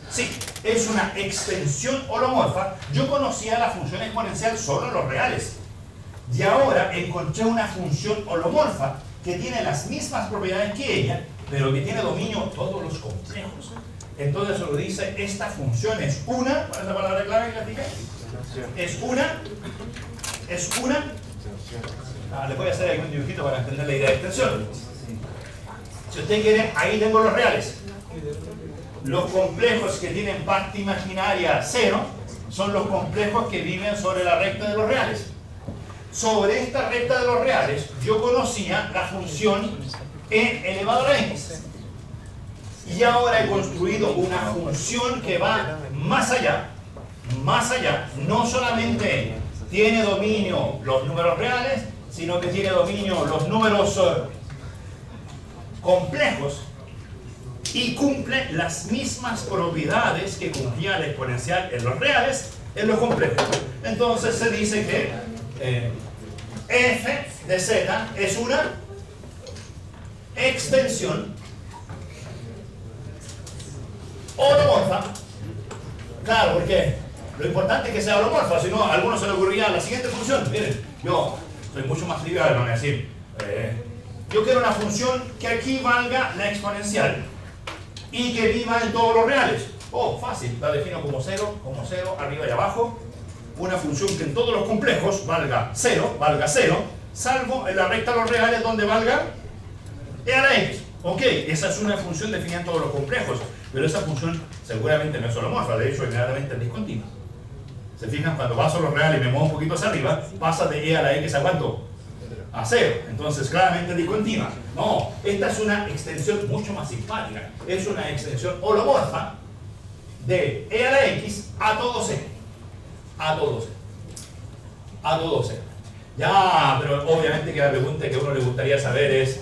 Speaker 1: Sí, es una extensión holomorfa. Yo conocía la función exponencial solo en los reales. Y ahora encontré una función holomorfa que tiene las mismas propiedades que ella, pero que tiene dominio todos los complejos. Entonces lo dice, esta función es una, ¿cuál es la palabra clave que la dije? Es una, le voy a hacer aquí un dibujito para entender la idea de extensión. Si usted quiere, ahí tengo los reales. Los complejos que tienen parte imaginaria 0 son los complejos que viven sobre la recta de los reales. Sobre esta recta de los reales, yo conocía la función e elevado a la x. Y ahora he construido una función que va más allá, no solamente tiene dominio los números reales, sino que tiene dominio los números complejos y cumple las mismas propiedades que cumplía la exponencial en los reales, en los complejos. Entonces se dice que f de z es una extensión holomorfa. Claro, porque lo importante es que sea holomorfa, si no a algunos se le ocurriría la siguiente función. Miren, yo soy mucho más trivial, van a decir, yo quiero una función que aquí valga la exponencial y que viva en todos los reales. Oh, fácil, la defino como 0, arriba y abajo. Una función que en todos los complejos valga 0, salvo en la recta de los reales donde valga e a la x. Ok, esa es una función definida en todos los complejos, pero esa función seguramente no es holomorfa, de hecho inmediatamente es discontinua. ¿Se fijan? Cuando paso los reales y me muevo un poquito hacia arriba, pasa de e a la x a ¿cuánto? A 0. Entonces claramente es discontinua. No, esta es una extensión mucho más simpática. Es una extensión holomorfa de e a la x a todo c. A todo c. Ya, pero obviamente que la pregunta que a uno le gustaría saber es,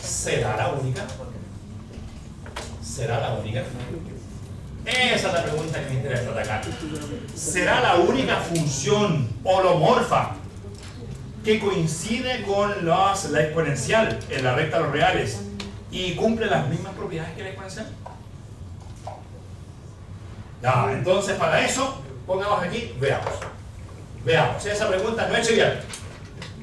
Speaker 1: ¿será la única? ¿Será la única? Esa es la pregunta que me interesa atacar. ¿Será la única función holomorfa que coincide con la exponencial en la recta de los reales y cumple las mismas propiedades que la exponencial? Ya, entonces para eso, pongamos aquí, veamos. Esa pregunta no es trivial.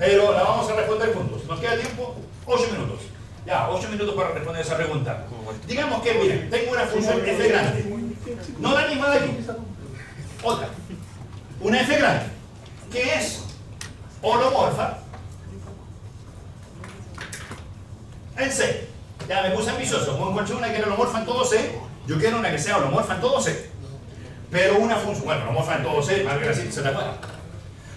Speaker 1: pero la vamos a responder juntos. ¿Nos queda tiempo? 8 minutos. Ya, 8 minutos para responder esa pregunta. Digamos que, miren, tengo una función f grande. No la misma de aquí. Otra. Una f grande, que es holomorfa en C. Ya me puse ambicioso. Como encontré una que era holomorfa en todo C, yo quiero una que sea holomorfa en todo C. Pero una función, bueno, holomorfa en todo C, más que así se la pueda.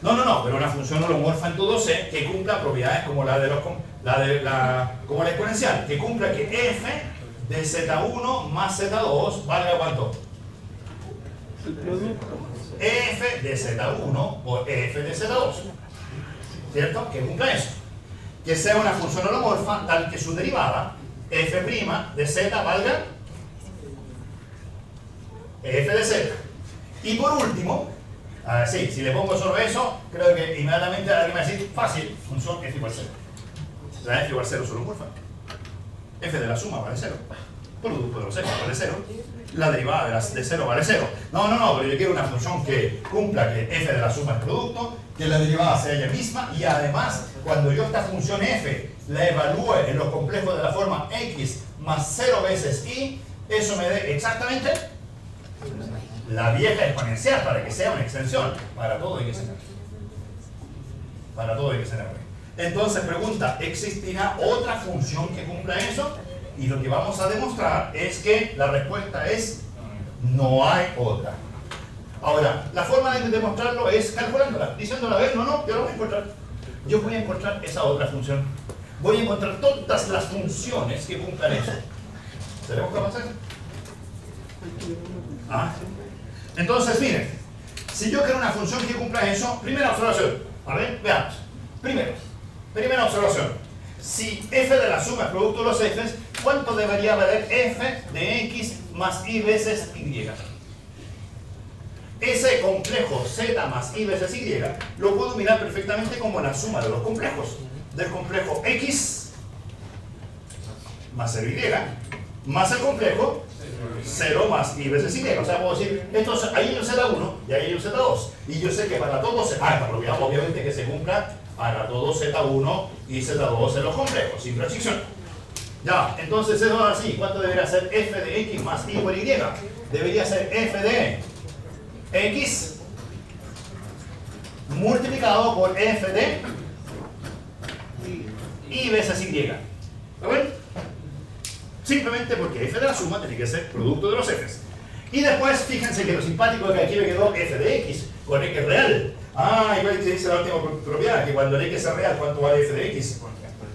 Speaker 1: No, pero una función holomorfa en todo C que cumpla propiedades como la como la exponencial, que cumpla que f de z1 más z2 valga ¿cuánto?
Speaker 3: El producto.
Speaker 1: F de z1 por f de z2. ¿Cierto? Que cumpla eso. Que sea una función holomorfa tal que su derivada, f' de z valga f de z. Y por último, sí, si le pongo solo eso, creo que inmediatamente alguien me va a decir, fácil, función f igual 0. La f igual 0 es holomorfa. F de la suma vale 0. Producto de los f vale 0. La derivada de 0 vale 0. No, pero yo quiero una función que cumpla que f de la suma es producto, que la derivada sea ella misma, y además, cuando yo esta función f la evalúe en los complejos de la forma x más 0 veces y, eso me dé exactamente la vieja exponencial, para que sea una extensión. Para todo hay que ser. Para todo hay que ser. Entonces pregunta, ¿existirá otra función que cumpla eso? Y lo que vamos a demostrar es que la respuesta es no hay otra. Ahora, la forma de demostrarlo es calculándola, diciéndola, a ver, no, yo la voy a encontrar. Yo voy a encontrar esa otra función. Voy a encontrar todas las funciones que cumplan eso. ¿Seremos capaces? Entonces, miren, si yo quiero una función que cumpla eso, primera observación. A ver, veamos. Primera observación. Si f de la suma es producto de los f's, ¿cuánto debería valer f de x más y veces y? Ese complejo z más y veces y lo puedo mirar perfectamente como la suma de los complejos. Del complejo x más el y más el complejo 0 más y veces y. O sea, puedo decir, entonces ahí hay un z1 y ahí hay un z2. Y yo sé que para todos, esta propiedad obviamente que se cumpla para todos z1 y z2 en los complejos, sin restricción. Ya, entonces eso es así. ¿Cuánto debería ser f de x más y por y? Debería ser f de x multiplicado por f de y veces y. ¿Lo ven? Simplemente porque f de la suma tiene que ser producto de los f's. Y después, fíjense que lo simpático es que aquí me quedó f de x con x real. Igual que dice la última propiedad, que cuando el x es real, ¿cuánto vale f de x?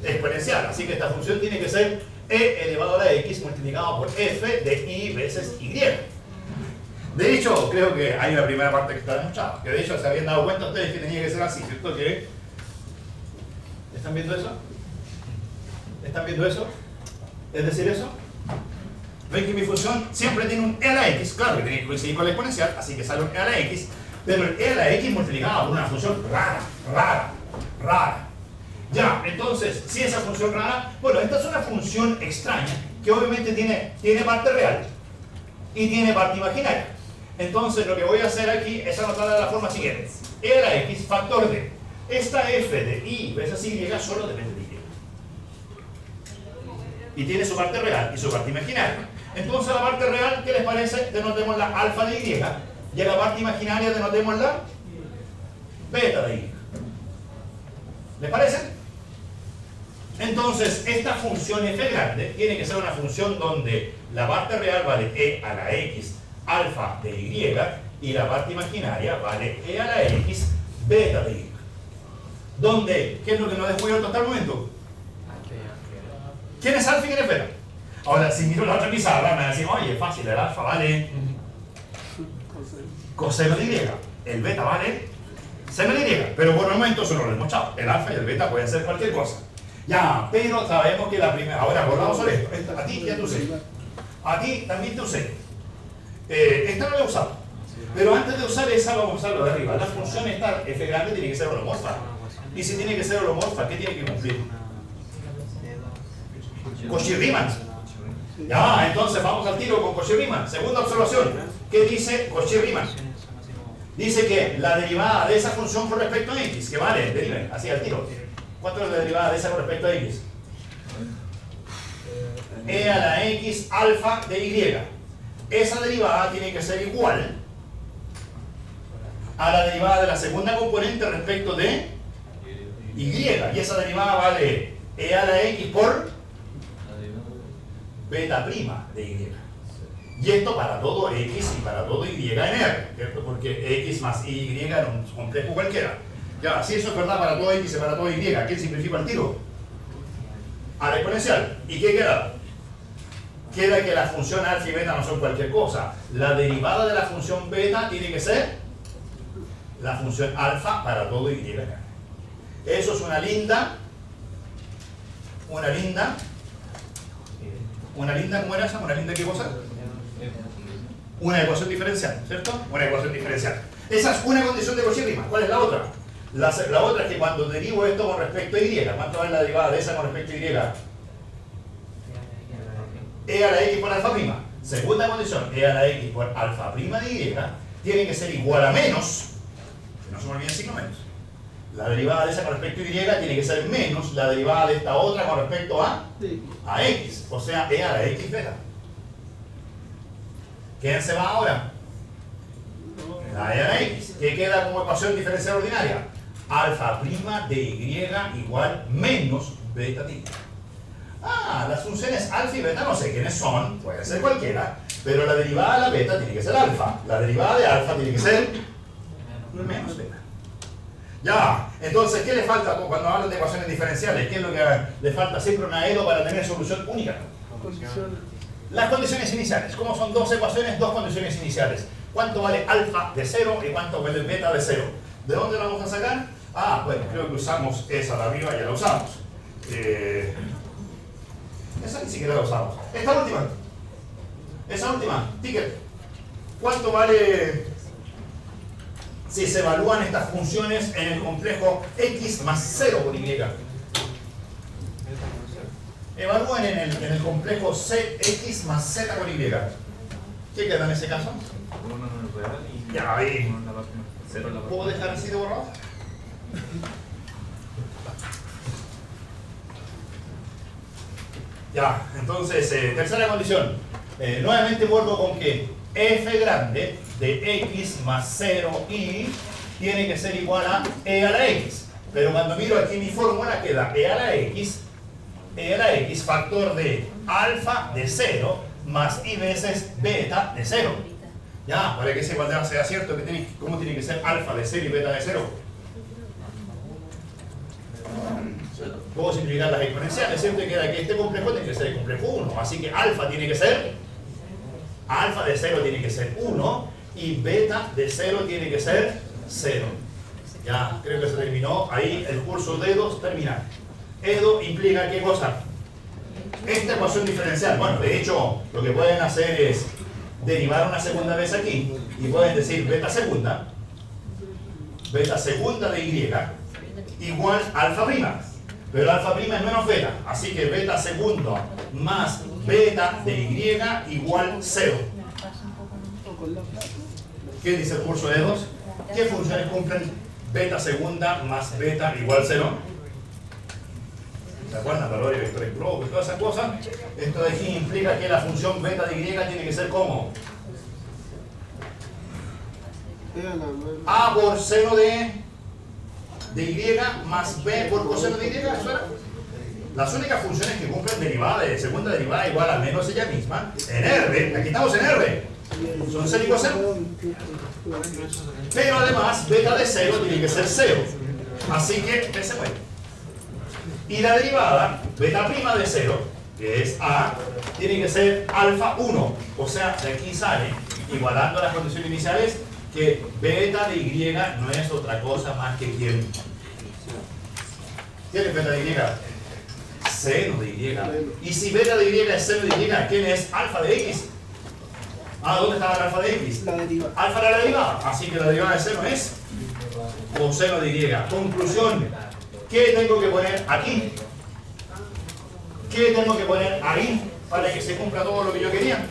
Speaker 1: Exponencial. Así que esta función tiene que ser e elevado a la x multiplicado por f de y veces y. De hecho, creo que hay una primera parte que está demostrada. Que de hecho se habían dado cuenta ustedes que tenía que ser así, ¿cierto? ¿Están viendo eso? ¿Están viendo eso? ¿Es decir eso? ¿Ven que mi función siempre tiene un e a la x? Claro que tiene que coincidir con la exponencial, así que sale un e a la x, pero el e a la x multiplicado por una función rara. Ya, entonces, si esa función rara, bueno, esta es una función extraña, que obviamente tiene parte real y tiene parte imaginaria. Entonces, lo que voy a hacer aquí es anotarla de la forma siguiente. E a la x factor de esta f de y veces y solo depende de y. Y tiene su parte real y su parte imaginaria. Entonces la parte real, ¿qué les parece? Denotemos la alfa de y. Y en la parte imaginaria denotemos la beta de y. ¿Les parece? Entonces, esta función f grande tiene que ser una función donde la parte real vale e a la x alfa de y y la parte imaginaria vale e a la x beta de y. Donde, ¿qué es lo que nos he descubierto hasta el momento? ¿Quién es alfa y quién es beta? Ahora, si miro la otra pizarra, me van a decir, oye, es fácil, el alfa vale coseno de y, el beta vale seno de y, pero por el momento eso no lo hemos echado. El alfa y el beta pueden ser cualquier cosa. Ya, pero sabemos que la primera, ahora volvamos sobre esto. A ti ya te usé. A ti también te usé. Esta no la he usado. Pero antes de usar esa, vamos a usar lo de arriba. La función esta f grande tiene que ser holomorfa. Y si tiene que ser holomorfa, ¿qué tiene que cumplir? Cauchy-Riemann. Ya, entonces vamos al tiro con Cauchy-Riemann. Segunda observación. ¿Qué dice Cauchy-Riemann? Dice que la derivada de esa función con respecto a x, que vale, deriven, así al tiro. ¿Cuánto es la derivada de esa con respecto a x? E a la x alfa de y. Esa derivada tiene que ser igual a la derivada de la segunda componente respecto de y. Y esa derivada vale e a la x por beta prima de y. Y esto para todo x y para todo y en R, ¿cierto? Porque x más y era un complejo cualquiera. Ya, si eso es verdad para todo x y para todo y, ¿qué simplifica el tiro? A la exponencial. ¿Y qué queda? Queda que la función alfa y beta no son cualquier cosa. La derivada de la función beta tiene que ser la función alfa para todo y en R. Eso es una linda, ¿cómo era esa? ¿Una linda qué cosa? Una ecuación diferencial, ¿cierto? Una ecuación diferencial. Esa es una condición de Cauchy Riemann. ¿Cuál es la otra? La otra es que cuando derivo esto con respecto a y, ¿cuánto es la derivada de esa con respecto a y? E a la x por alfa prima. Segunda condición, e a la x por alfa prima de y tiene que ser igual a menos, que no se me olvide el signo menos. La derivada de esa con respecto a y tiene que ser menos la derivada de esta otra con respecto a x, o sea, e a la x beta. ¿Quién se va ahora? La e a la x. ¿Qué queda como ecuación diferencial ordinaria? Alfa prima de y igual menos beta t. Ah, las funciones alfa y beta no sé quiénes son, puede ser cualquiera, pero la derivada de la beta tiene que ser alfa. La derivada de alfa tiene que ser menos beta. Ya, entonces, ¿qué le falta cuando hablan de ecuaciones diferenciales? ¿Qué es lo que le falta? Siempre una EDO para tener solución única. Las condiciones iniciales. ¿Cómo son dos ecuaciones? Dos condiciones iniciales. ¿Cuánto vale alfa de 0 y cuánto vale beta de 0? ¿De dónde la vamos a sacar? Ah, bueno, creo que usamos esa de arriba, ya la usamos. Esa ni siquiera la usamos. Esa última, ticket. ¿Cuánto vale si se evalúan estas funciones en el complejo x más 0 por y? Evalúen en el complejo x más z por y. ¿Qué queda en ese caso? Ya, ahí. ¿Puedo dejar así de borrado? Ya, entonces, tercera condición. Nuevamente vuelvo con que f grande de x más 0y tiene que ser igual a e a la x. Pero cuando miro aquí mi fórmula queda e a la x factor de alfa de 0 más i veces beta de 0. Ya, para que esa igualdad sea cierto, ¿cómo tiene que ser alfa de 0 y beta de 0? Puedo simplificar las exponenciales, siempre queda que este complejo tiene que ser el complejo 1, así que alfa de 0 tiene que ser 1 y beta de 0 tiene que ser 0. Ya, creo que se terminó, ahí el curso de EDO termina. EDO implica ¿qué cosa? Esta ecuación diferencial. Bueno, de hecho, lo que pueden hacer es derivar una segunda vez aquí y pueden decir beta segunda de y igual alfa prima. Pero alfa prima es menos beta, así que beta segundo más beta de y igual 0. ¿Qué dice el curso de EDOS? ¿Qué funciones cumplen beta segunda más beta igual 0? ¿Se acuerdan? Valor y vector en globo y todas esas cosas. Esto de aquí implica que la función beta de y tiene que ser como a por seno de y más b por coseno de y. ¿Eso era? Las únicas funciones que cumplen derivada de segunda derivada igual a menos ella misma en R, aquí estamos en R, son seno y coseno. Pero además beta de 0 tiene que ser 0, así que se mueve. Y la derivada beta prima de 0, que es a, tiene que ser alfa 1, o sea, de aquí sale, igualando las condiciones iniciales, que beta de y no es otra cosa más que ¿quién? ¿Quién es beta de y? Seno de y. Y si beta de y es seno de y, ¿quién es alfa de x? Ah, ¿dónde estaba el alfa de x?
Speaker 3: La derivada.
Speaker 1: Alfa era la derivada, así que la derivada de seno es coseno de y. Conclusión, ¿qué tengo que poner aquí? ¿Qué tengo que poner ahí para que se cumpla todo lo que yo quería?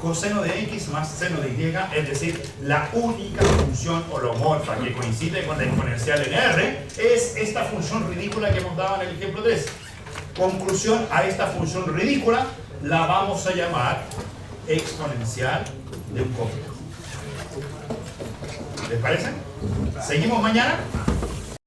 Speaker 1: coseno de x más seno de y, es decir, la única función holomorfa que coincide con la exponencial en R es esta función ridícula que hemos dado en el ejemplo 3. Conclusión, a esta función ridícula la vamos a llamar exponencial de un complejo. ¿Les parece? ¿Seguimos mañana?